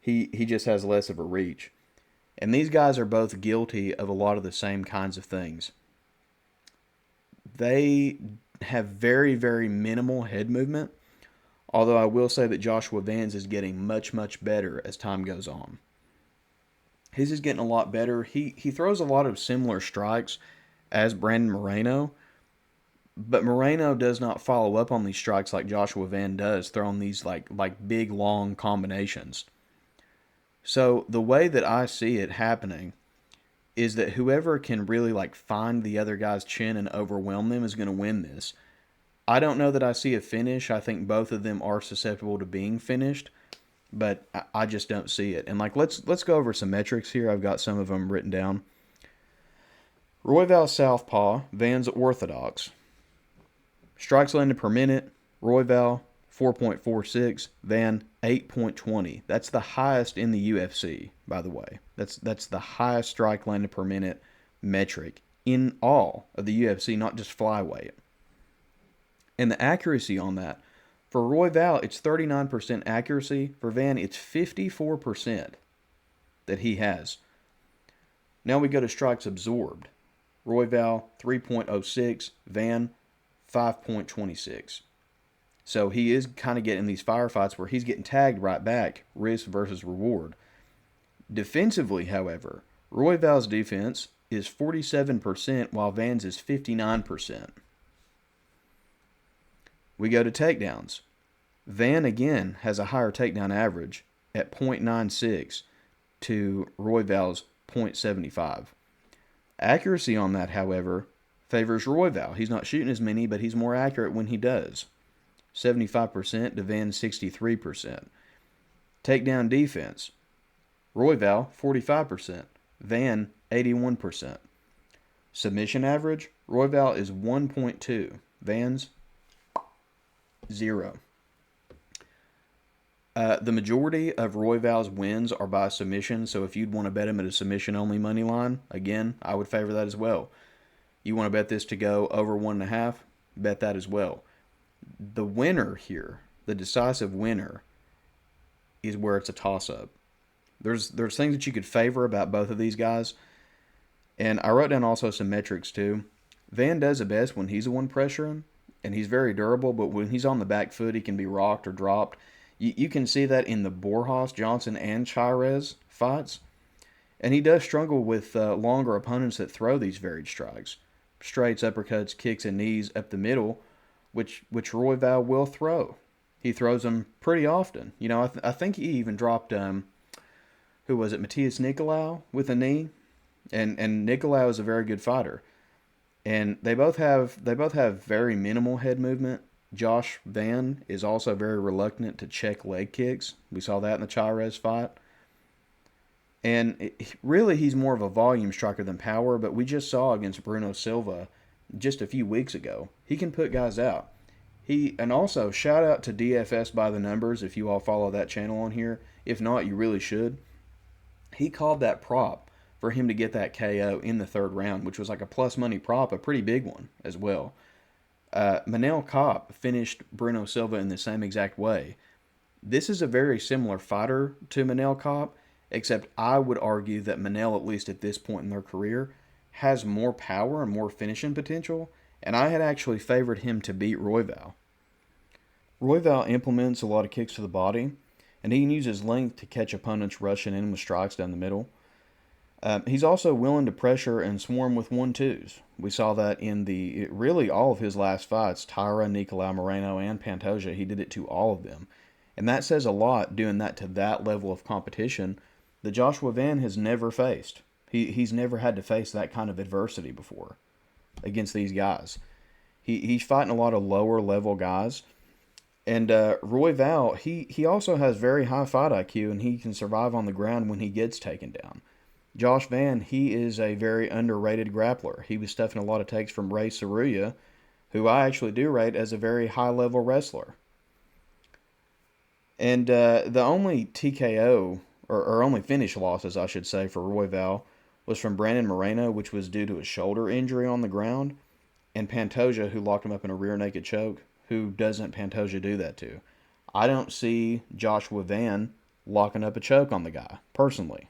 He just has less of a reach. And these guys are both guilty of a lot of the same kinds of things. They have very, very minimal head movement, although I will say that Joshua Van's is getting much, much better as time goes on. His is getting a lot better. He throws a lot of similar strikes as Brandon Moreno, but Moreno does not follow up on these strikes like Joshua Van does, throwing these like big, long combinations. So the way that I see it happening is that whoever can really like find the other guy's chin and overwhelm them is going to win this. I don't know that I see a finish. I think both of them are susceptible to being finished, but I just don't see it. And like let's go over some metrics here. I've got some of them written down. Royval southpaw, Van's orthodox. Strikes landed per minute, Royval 4.46, Van 8.20. That's the highest in the UFC, by the way. That's the highest strike landed per minute metric in all of the UFC, not just flyweight. And the accuracy on that, for Royval, it's 39% accuracy. For Van, it's 54% that he has. Now we go to strikes absorbed. Royval 3.06, Van 5.26. So he is kind of getting these firefights where he's getting tagged right back, risk versus reward. Defensively, however, Royval's defense is 47% while Van's is 59%. We go to takedowns. Van again has a higher takedown average at 0.96 to Royval's 0.75. Accuracy on that, however, favors Royval. He's not shooting as many, but he's more accurate when he does. 75% to Van's 63%. Takedown defense. Royval, 45%. Van, 81%. Submission average. Royval is 1.2. Van's 0. The majority of Royval's wins are by submission, so if you'd want to bet him at a submission-only money line, again, I would favor that as well. You want to bet this to go over 1.5, bet that as well. The winner here, the decisive winner, is where it's a toss-up. There's things that you could favor about both of these guys, and I wrote down also some metrics too. Van does the best when he's the one pressuring, and he's very durable, but when he's on the back foot, he can be rocked or dropped. You can see that in the Borjas, Johnson, and Chairez fights, and he does struggle with longer opponents that throw these varied strikes. Straights, uppercuts, kicks, and knees up the middle, which Royval will throw. He throws them pretty often. You know, I think he even dropped, who was it, Matthias Nicolau with a knee, and Nicolau is a very good fighter, and they both have very minimal head movement. Josh Van is also very reluctant to check leg kicks. We saw that in the Chairez fight. And really, he's more of a volume striker than power, but we just saw against Bruno Silva just a few weeks ago. He can put guys out. And also shout out to DFS by the numbers if you all follow that channel on here. If not, you really should. He called that prop for him to get that KO in the third round, which was like a plus money prop, a pretty big one as well. Manel Kopp finished Bruno Silva in the same exact way. This is a very similar fighter to Manel Kopp, except I would argue that Manel, at least at this point in their career, has more power and more finishing potential, and I had actually favored him to beat Royval. Royval implements a lot of kicks to the body, and he can use his length to catch opponents rushing in with strikes down the middle. He's also willing to pressure and swarm with 1-2s. We saw that in really all of his last fights, Tyra, Nicolau Moreno, and Pantoja. He did it to all of them. And that says a lot, doing that to that level of competition that Joshua Van has never faced. He's never had to face that kind of adversity before against these guys. He's fighting a lot of lower level guys. And Royval, he also has very high fight IQ, and he can survive on the ground when he gets taken down. Josh Van, he is a very underrated grappler. He was stuffing a lot of takes from Ray Saruya, who I actually do rate as a very high-level wrestler. And the only TKO, or only finish losses, I should say, for Royval was from Brandon Moreno, which was due to a shoulder injury on the ground, and Pantoja, who locked him up in a rear naked choke. Who doesn't Pantoja do that to? I don't see Joshua Van locking up a choke on the guy, personally.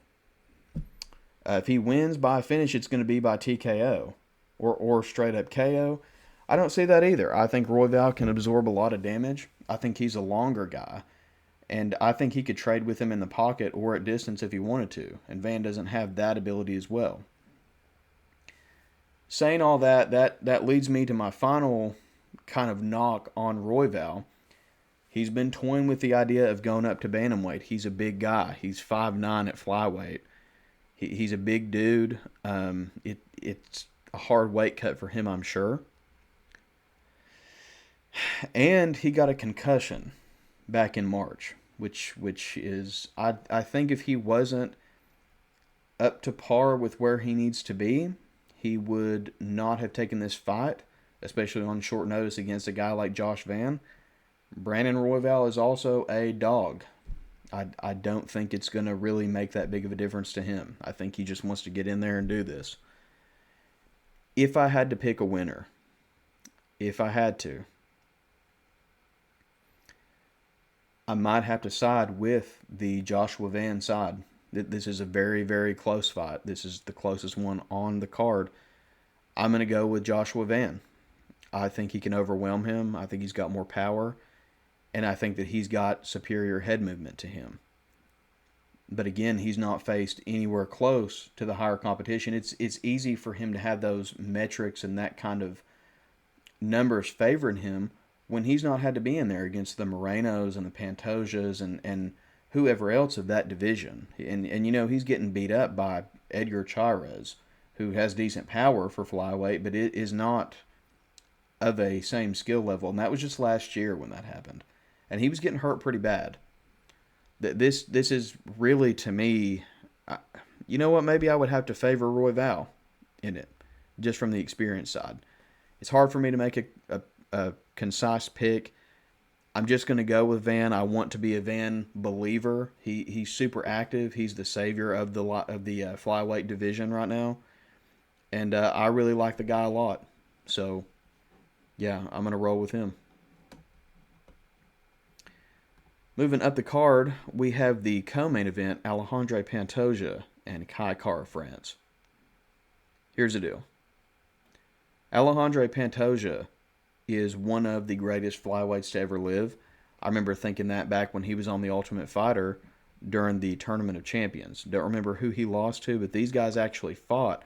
If he wins by a finish, it's going to be by TKO or straight up KO. I don't see that either. I think Royval can absorb a lot of damage. I think he's a longer guy. And I think he could trade with him in the pocket or at distance if he wanted to. And Van doesn't have that ability as well. Saying all that leads me to my final kind of knock on Royval. He's been toying with the idea of going up to bantamweight. He's a big guy. He's 5'9" at flyweight. He's a big dude. It's a hard weight cut for him, I'm sure. And he got a concussion back in March, which is, I think if he wasn't up to par with where he needs to be, he would not have taken this fight, especially on short notice against a guy like Josh Van. Brandon Royval is also a dog. I don't think it's going to really make that big of a difference to him. I think he just wants to get in there and do this. If I had to pick a winner, if I had to, I might have to side with the Joshua Van side. This is a very, very close fight. This is the closest one on the card. I'm going to go with Joshua Van. I think he can overwhelm him. I think he's got more power. And I think that he's got superior head movement to him. But again, he's not faced anywhere close to the higher competition. It's easy for him to have those metrics and that kind of numbers favoring him when he's not had to be in there against the Morenos and the Pantojas and whoever else of that division. And you know, he's getting beat up by Edgar Chairez, who has decent power for flyweight, but it is not of a same skill level. And that was just last year when that happened. And he was getting hurt pretty bad. This is really, to me, you know what, maybe I would have to favor Royval in it, just from the experience side. It's hard for me to make a concise pick. I'm just going to go with Van. I want to be a Van believer. He's super active. He's the savior of the flyweight division right now. And I really like the guy a lot. So, yeah, I'm going to roll with him. Moving up the card, we have the co-main event, Alejandro Pantoja and Kai Kara France. Here's the deal. Alejandro Pantoja is one of the greatest flyweights to ever live. I remember thinking that back when he was on The Ultimate Fighter during the Tournament of Champions. Don't remember who he lost to, but these guys actually fought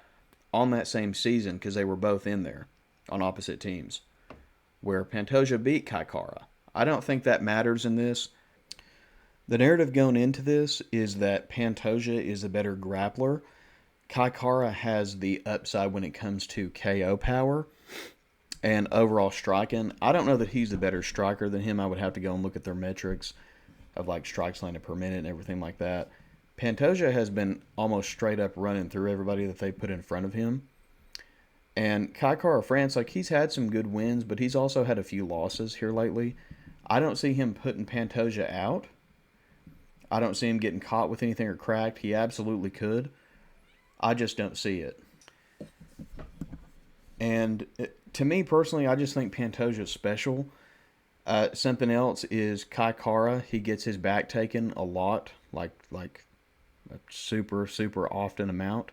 on that same season because they were both in there on opposite teams, where Pantoja beat Kai Kara. I don't think that matters in this. The narrative going into this is that Pantoja is a better grappler. Kai Kara has the upside when it comes to KO power and overall striking. I don't know that he's the better striker than him. I would have to go and look at their metrics of like strikes landed per minute and everything like that. Pantoja has been almost straight up running through everybody that they put in front of him. And Kai Kara France, like he's had some good wins, but he's also had a few losses here lately. I don't see him putting Pantoja out. I don't see him getting caught with anything or cracked. He absolutely could. I just don't see it. And to me personally, I just think Pantoja's special. Something else is Kai Kara. He gets his back taken a lot, like a super often amount.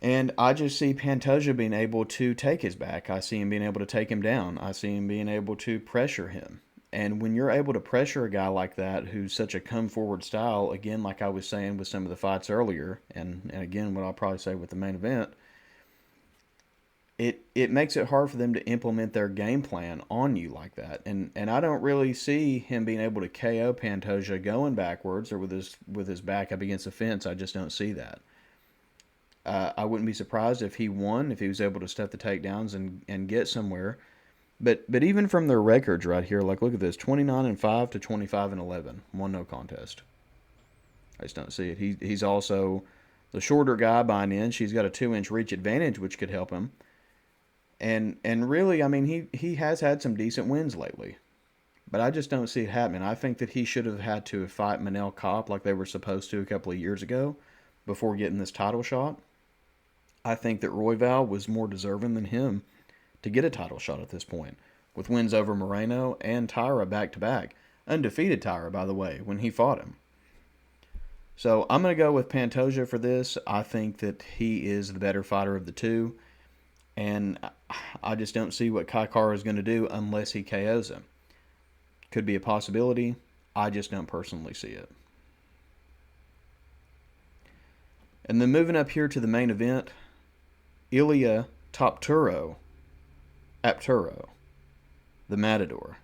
And I just see Pantoja being able to take his back. I see him being able to take him down. I see him being able to pressure him. And when you're able to pressure a guy like that who's such a come forward style, again, like I was saying with some of the fights earlier, and again, what I'll probably say with the main event, it makes it hard for them to implement their game plan on you like that. And I don't really see him being able to KO Pantoja going backwards or with his back up against the fence. I just don't see that. I wouldn't be surprised if he won, if he was able to step the takedowns and get somewhere. But even from their records right here, like look at this, 29-5 to 25-11, one no contest. I just don't see it. He's also the shorter guy by an inch. He's got a 2-inch reach advantage, which could help him. And really, I mean, he has had some decent wins lately. But I just don't see it happening. I think that he should have had to fight Manel Kopp like they were supposed to a couple of years ago before getting this title shot. I think that Royval was more deserving than him to get a title shot at this point, with wins over Moreno and Tyra back-to-back. Undefeated Tyra, by the way, when he fought him. So I'm going to go with Pantoja for this. I think that he is the better fighter of the two, and I just don't see what Kai Kara is going to do unless he KOs him. Could be a possibility. I just don't personally see it. And then moving up here to the main event, Ilia Apturo, the Matador,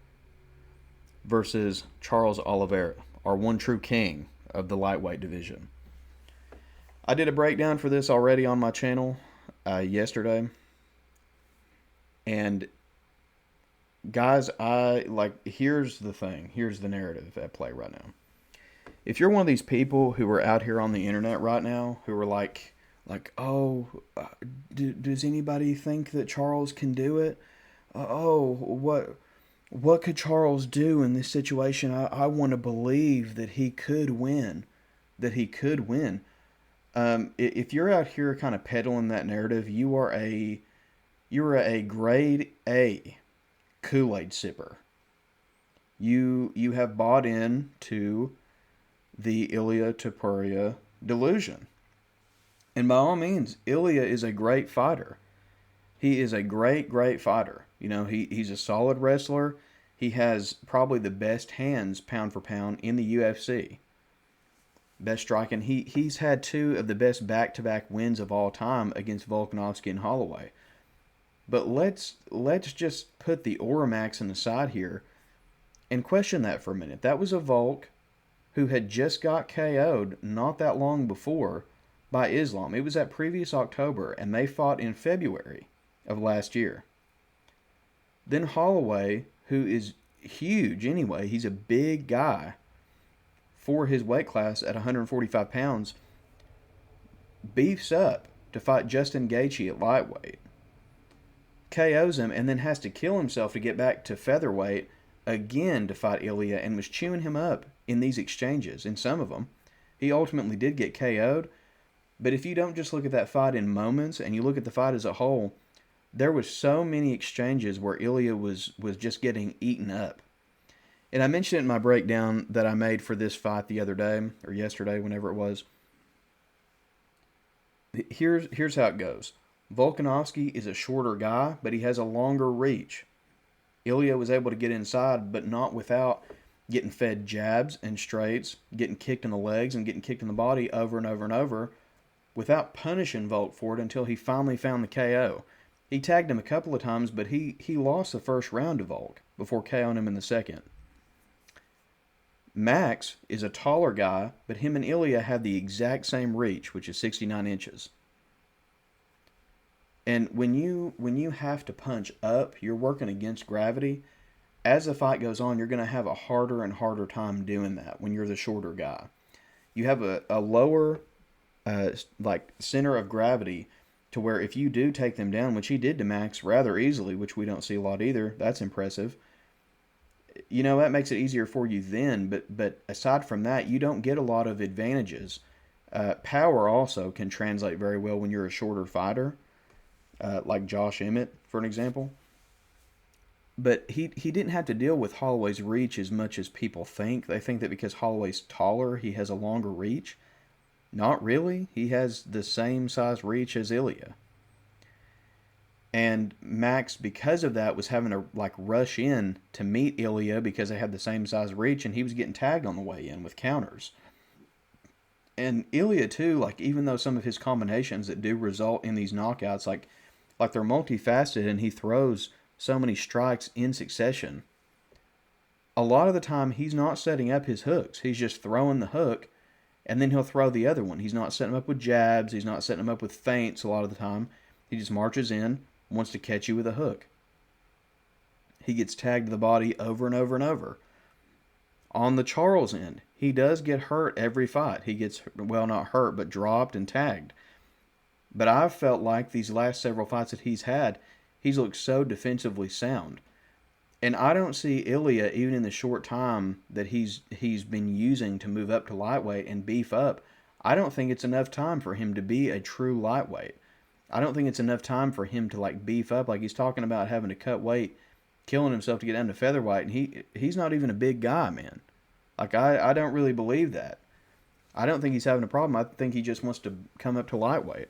versus Charles Oliveira, our one true king of the lightweight division. I did a breakdown for this already on my channel yesterday. And guys, here's the thing. Here's the narrative at play right now. If you're one of these people who are out here on the internet right now who are like, oh, does anybody think that Charles can do it? What could Charles do in this situation? I want to believe that he could win. If you're out here kind of peddling that narrative, you're a grade A Kool-Aid sipper. You have bought in to the Ilia Topuria delusion. And by all means, Ilia is a great fighter. He is a great fighter. You know, he's a solid wrestler. He has probably the best hands pound for pound in the UFC. Best striking. He's had 2 of the best back-to-back wins of all time against Volkanovski and Holloway. But let's just put the Auramax on the side here and question that for a minute. That was a Volk who had just got KO'd not that long before by Islam. It was that previous October, and they fought in February of last year. Then Holloway, who is huge anyway, he's a big guy for his weight class at 145 pounds, beefs up to fight Justin Gaethje at lightweight. KOs him and then has to kill himself to get back to featherweight again to fight Ilia, and was chewing him up in these exchanges. In some of them, he ultimately did get KO'd. But if you don't just look at that fight in moments and you look at the fight as a whole, there was so many exchanges where Ilia was just getting eaten up. And I mentioned it in my breakdown that I made for this fight the other day, or yesterday, whenever it was. Here's how it goes. Volkanovski is a shorter guy, but he has a longer reach. Ilia was able to get inside, but not without getting fed jabs and straights, getting kicked in the legs and getting kicked in the body over and over and over, without punishing Volk for it until he finally found the KO. He tagged him a couple of times, but he lost the first round to Volk before KOing him in the second. Max is a taller guy, but him and Ilia have the exact same reach, which is 69 inches. And when you have to punch up, you're working against gravity. As the fight goes on, you're going to have a harder and harder time doing that when you're the shorter guy. You have a lower center of gravity to where if you do take them down, which he did to Max rather easily, which we don't see a lot either, that's impressive. That makes it easier for you then. But aside from that, you don't get a lot of advantages. Power also can translate very well when you're a shorter fighter, like Josh Emmett, for an example. But he didn't have to deal with Holloway's reach as much as people think. They think that because Holloway's taller, he has a longer reach. Not really. He has the same size reach as Ilya. And Max, because of that, was having to like rush in to meet Ilya because they had the same size reach, and he was getting tagged on the way in with counters. And Ilya too, like even though some of his combinations that do result in these knockouts, like they're multifaceted, and he throws so many strikes in succession. A lot of the time, he's not setting up his hooks. He's just throwing the hook, and then he'll throw the other one. He's not setting them up with jabs. He's not setting them up with feints a lot of the time. He just marches in, wants to catch you with a hook. He gets tagged to the body over and over and over. On the Charles end, he does get hurt every fight. He gets, well, not hurt, but dropped and tagged. But I've felt like these last several fights that he's had, he's looked so defensively sound. And I don't see Ilya, even in the short time that he's been using to move up to lightweight and beef up, I don't think it's enough time for him to be a true lightweight. I don't think it's enough time for him to like beef up. Like he's talking about having to cut weight, killing himself to get down to featherweight, and he's not even a big guy, man. Like I don't really believe that. I don't think he's having a problem. I think he just wants to come up to lightweight.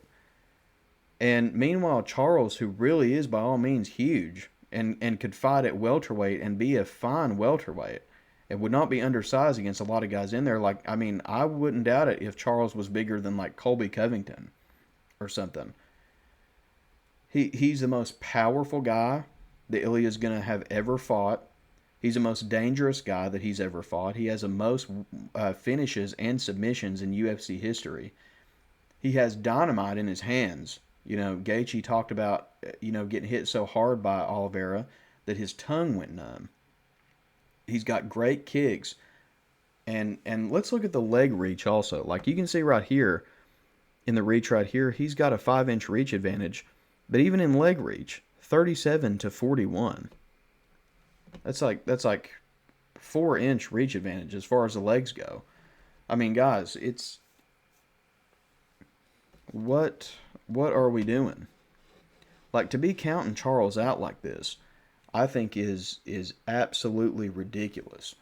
And meanwhile, Charles, who really is by all means huge and could fight at welterweight and be a fine welterweight, and would not be undersized against a lot of guys in there. Like, I mean, I wouldn't doubt it if Charles was bigger than like Colby Covington or something. He's the most powerful guy that Ilya's going to have ever fought. He's the most dangerous guy that he's ever fought. He has the most finishes and submissions in UFC history. He has dynamite in his hands. Gaethje talked about, getting hit so hard by Oliveira that his tongue went numb. He's got great kicks. And let's look at the leg reach also. Like you can see right here, in the reach right here, he's got a 5-inch reach advantage. But even in leg reach, 37 to 41. That's like 4-inch reach advantage as far as the legs go. I mean, guys, it's what are we doing? Like to be counting Charles out like this, I think is absolutely ridiculous.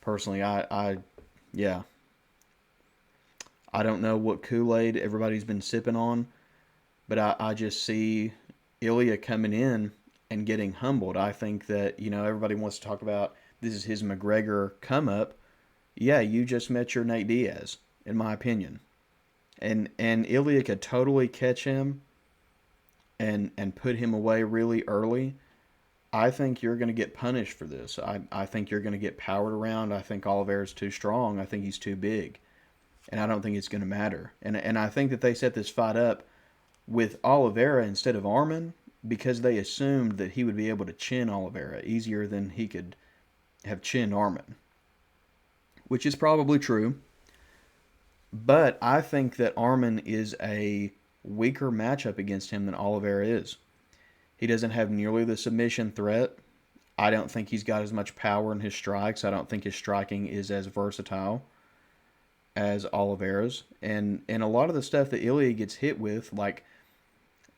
Personally, yeah. I don't know what Kool-Aid everybody's been sipping on, but I just see Ilya coming in and getting humbled. I think that, everybody wants to talk about this is his McGregor come up. Yeah, you just met your Nate Diaz, in my opinion. And Ilya could totally catch him and put him away really early. I think you're going to get punished for this. I think you're going to get powered around. I think Oliveira's too strong. I think he's too big. And I don't think it's going to matter. And I think that they set this fight up with Oliveira instead of Arman because they assumed that he would be able to chin Oliveira easier than he could have chinned Arman, which is probably true. But I think that Arman is a weaker matchup against him than Oliveira is. He doesn't have nearly the submission threat. I don't think he's got as much power in his strikes. I don't think his striking is as versatile as Oliveira's. And a lot of the stuff that Ilya gets hit with, like,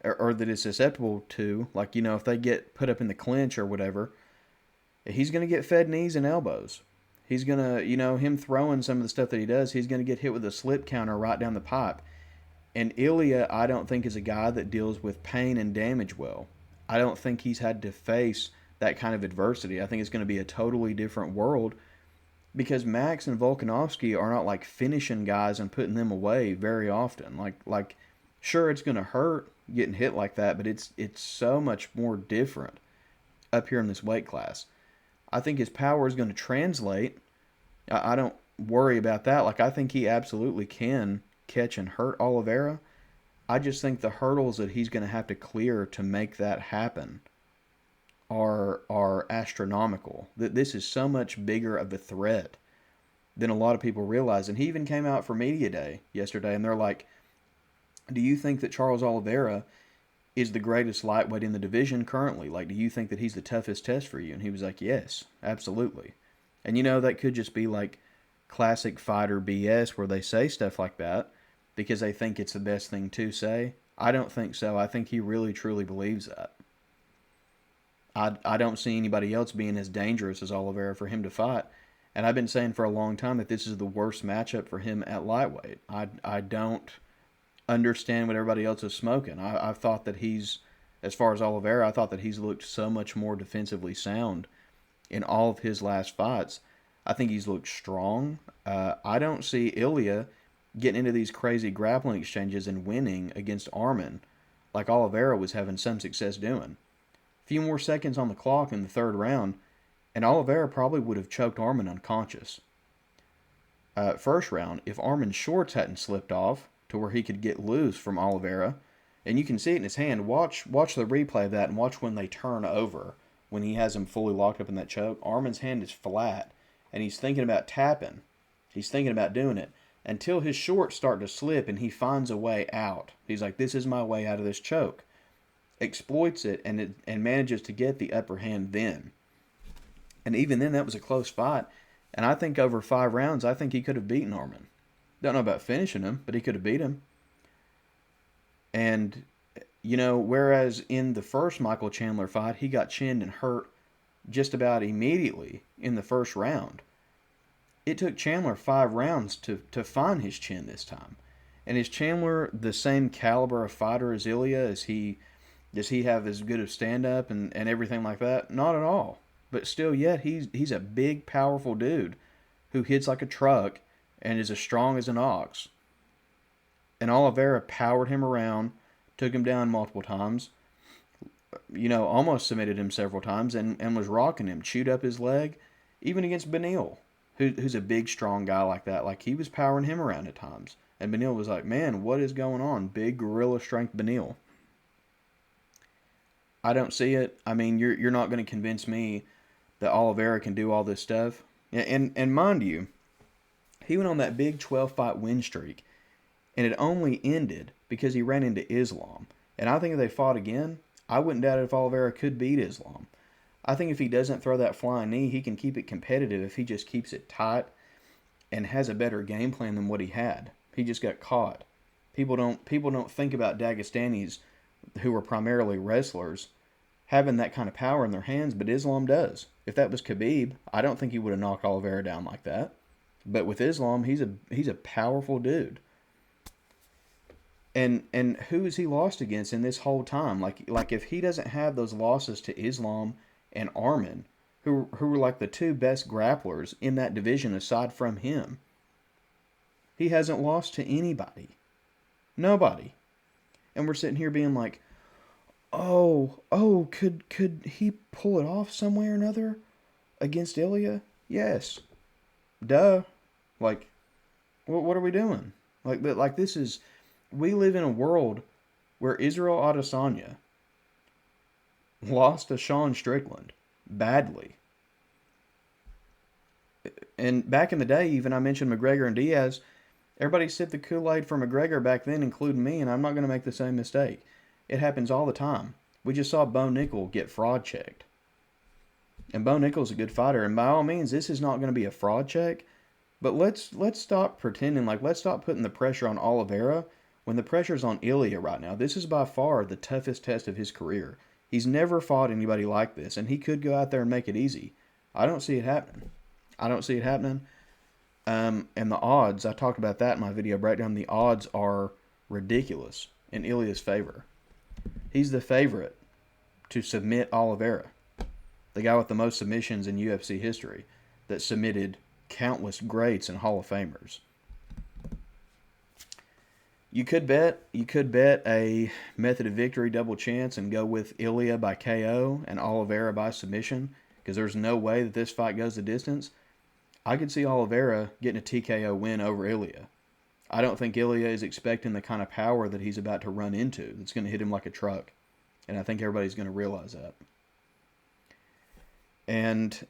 or that is susceptible to, like, if they get put up in the clinch or whatever, he's going to get fed knees and elbows. He's going to, him throwing some of the stuff that he does, he's going to get hit with a slip counter right down the pipe. And Ilya, I don't think, is a guy that deals with pain and damage well. I don't think he's had to face that kind of adversity. I think it's going to be a totally different world because Max and Volkanovski are not like finishing guys and putting them away very often. Like sure, it's going to hurt getting hit like that, but it's so much more different up here in this weight class. I think his power is going to translate. I don't worry about that. Like, I think he absolutely can catch and hurt Oliveira. I just think the hurdles that he's going to have to clear to make that happen are astronomical. That this is so much bigger of a threat than a lot of people realize. And he even came out for Media Day yesterday, and they're like, do you think that Charles Oliveira is the greatest lightweight in the division currently. Like, do you think that he's the toughest test for you? And he was like, yes, absolutely. And that could just be like classic fighter BS where they say stuff like that because they think it's the best thing to say. I don't think so. I think he really truly believes that. I don't see anybody else being as dangerous as Oliveira for him to fight. And I've been saying for a long time that this is the worst matchup for him at lightweight. I don't understand what everybody else is smoking. I thought that as far as Oliveira, I thought that he's looked so much more defensively sound in all of his last fights. I think he's looked strong. I don't see Ilya getting into these crazy grappling exchanges and winning against Arman like Oliveira was having some success doing. A few more seconds on the clock in the third round, and Oliveira probably would have choked Arman unconscious. First round, if Arman's shorts hadn't slipped off to where he could get loose from Oliveira, and you can see it in his hand. Watch the replay of that and watch when they turn over when he has him fully locked up in that choke. Arman's hand is flat, and he's thinking about tapping. He's thinking about doing it until his shorts start to slip, and he finds a way out. He's like, this is my way out of this choke. Exploits it and manages to get the upper hand then. And even then, that was a close fight. And I think over 5 rounds, I think he could have beaten Arman. Don't know about finishing him, but he could have beat him. And, whereas in the first Michael Chandler fight, he got chinned and hurt just about immediately in the first round. It took Chandler 5 rounds to find his chin this time. And is Chandler the same caliber of fighter as Ilya? Does he have as good of stand-up and everything like that? Not at all. But still, yet, he's a big, powerful dude who hits like a truck and is as strong as an ox. And Oliveira powered him around, took him down multiple times, almost submitted him several times and was rocking him, chewed up his leg, even against Beneil, who's a big, strong guy like that. Like, he was powering him around at times. And Beneil was like, man, what is going on? Big gorilla strength Beneil. I don't see it. I mean, you're not going to convince me that Oliveira can do all this stuff. And mind you, he went on that big 12-fight win streak, and it only ended because he ran into Islam. And I think if they fought again, I wouldn't doubt if Oliveira could beat Islam. I think if he doesn't throw that flying knee, he can keep it competitive if he just keeps it tight and has a better game plan than what he had. He just got caught. People don't think about Dagestanis, who are primarily wrestlers, having that kind of power in their hands, but Islam does. If that was Khabib, I don't think he would have knocked Oliveira down like that. But with Islam, he's a powerful dude. And who has he lost against in this whole time? Like if he doesn't have those losses to Islam and Arman, who were like the two best grapplers in that division aside from him, he hasn't lost to anybody. Nobody. And we're sitting here being like, could he pull it off some way or another against Ilya? Yes. Duh. Like, what are we doing? Like this is, we live in a world where Israel Adesanya lost to Sean Strickland badly. And back in the day, even I mentioned McGregor and Diaz, everybody sipped the Kool-Aid for McGregor back then, including me, and I'm not going to make the same mistake. It happens all the time. We just saw Bo Nickel get fraud checked. And Bo Nickel's a good fighter, and by all means, this is not going to be a fraud check, but let's stop pretending, let's stop putting the pressure on Oliveira when the pressure's on Ilya right now. This is by far the toughest test of his career. He's never fought anybody like this, and he could go out there and make it easy. I don't see it happening. And the odds, I talked about that in my video breakdown, the odds are ridiculous in Ilya's favor. He's the favorite to submit Oliveira, the guy with the most submissions in UFC history that submitted countless greats and Hall of Famers. You could bet a method of victory double chance and go with Ilya by KO and Oliveira by submission, because there's no way that this fight goes the distance. I could see Oliveira getting a TKO win over Ilya. I don't think Ilya is expecting the kind of power that he's about to run into that's going to hit him like a truck. And I think everybody's going to realize that. And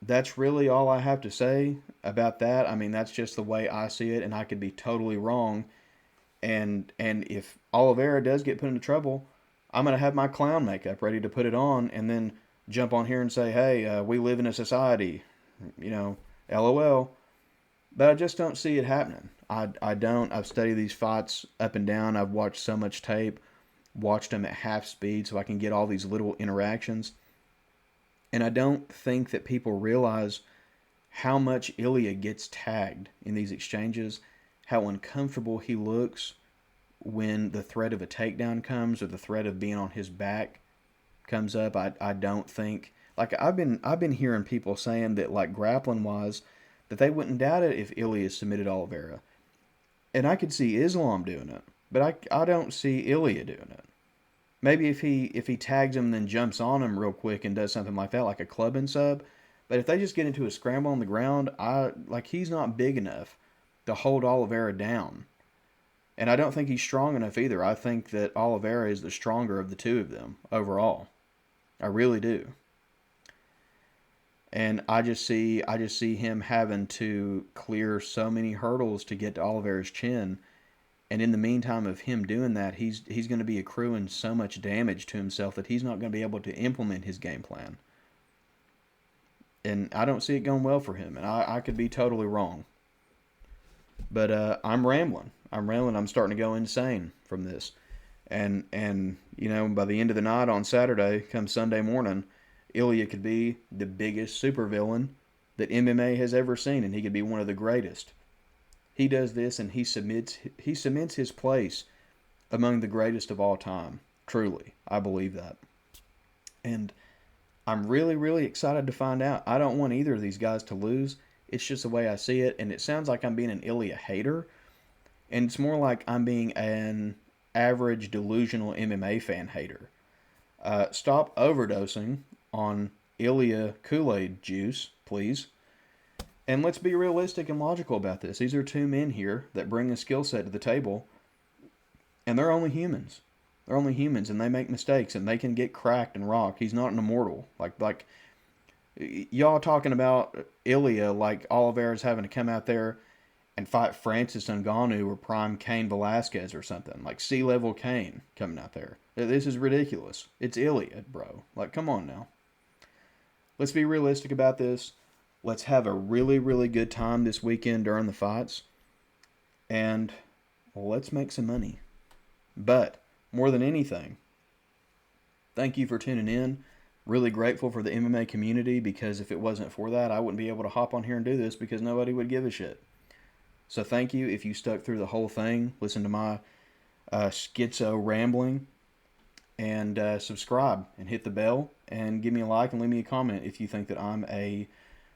that's really all I have to say about that. I mean, that's just the way I see it, and I could be totally wrong. And if Oliveira does get put into trouble, I'm going to have my clown makeup ready to put it on and then jump on here and say, hey, we live in a society, you know, LOL. But I just don't see it happening. I don't. I've studied these fights up and down. I've watched so much tape, watched them at half speed so I can get all these little interactions. And I don't think that people realize how much Ilya gets tagged in these exchanges, how uncomfortable he looks when the threat of a takedown comes or the threat of being on his back comes up. I don't think, like, I've been hearing people saying that, like, grappling wise, that they wouldn't doubt it if Ilya submitted Oliveira. And I could see Islam doing it, but I don't see Ilya doing it. Maybe if he tags him and then jumps on him real quick and does something like that, like a club and sub. But if they just get into a scramble on the ground, he's not big enough to hold Oliveira down. And I don't think he's strong enough either. I think that Oliveira is the stronger of the two of them overall. I really do. And I just see him having to clear so many hurdles to get to Oliveira's chin. And in the meantime of him doing that, he's going to be accruing so much damage to himself that he's not going to be able to implement his game plan. And I don't see it going well for him. And I could be totally wrong. But I'm rambling. I'm starting to go insane from this. And by the end of the night on Saturday, come Sunday morning, Ilya could be the biggest supervillain that MMA has ever seen, and he could be one of the greatest. He does this, and he cements his place among the greatest of all time. Truly, I believe that. And I'm really, really excited to find out. I don't want either of these guys to lose. It's just the way I see it, and it sounds like I'm being an Ilya hater, and it's more like I'm being an average delusional MMA fan hater. Stop overdosing on Ilya Kool-Aid juice, please. And let's be realistic and logical about this. These are two men here that bring a skill set to the table, and they're only humans. They're only humans, and they make mistakes, and they can get cracked and rocked. He's not an immortal. Like y'all talking about Ilya like Oliveira's having to come out there and fight Francis Ngannou or prime Cain Velasquez or something. Like sea-level Cain coming out there. This is ridiculous. It's Ilya, bro. Like, come on now. Let's be realistic about this. Let's have a really, really good time this weekend during the fights. And let's make some money. But more than anything, thank you for tuning in. Really grateful for the MMA community, because if it wasn't for that, I wouldn't be able to hop on here and do this because nobody would give a shit. So thank you if you stuck through the whole thing. Listen to my schizo rambling. And subscribe and hit the bell and give me a like and leave me a comment if you think that I'm a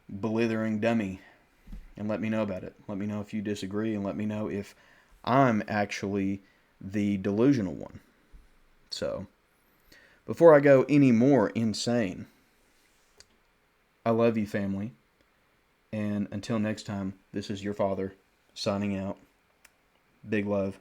blithering dummy, and let me know about it. Let me know if you disagree, and let me know if I'm actually the delusional one. So, before I go any more insane, I love you, family. And until next time, this is your father signing out. Big love.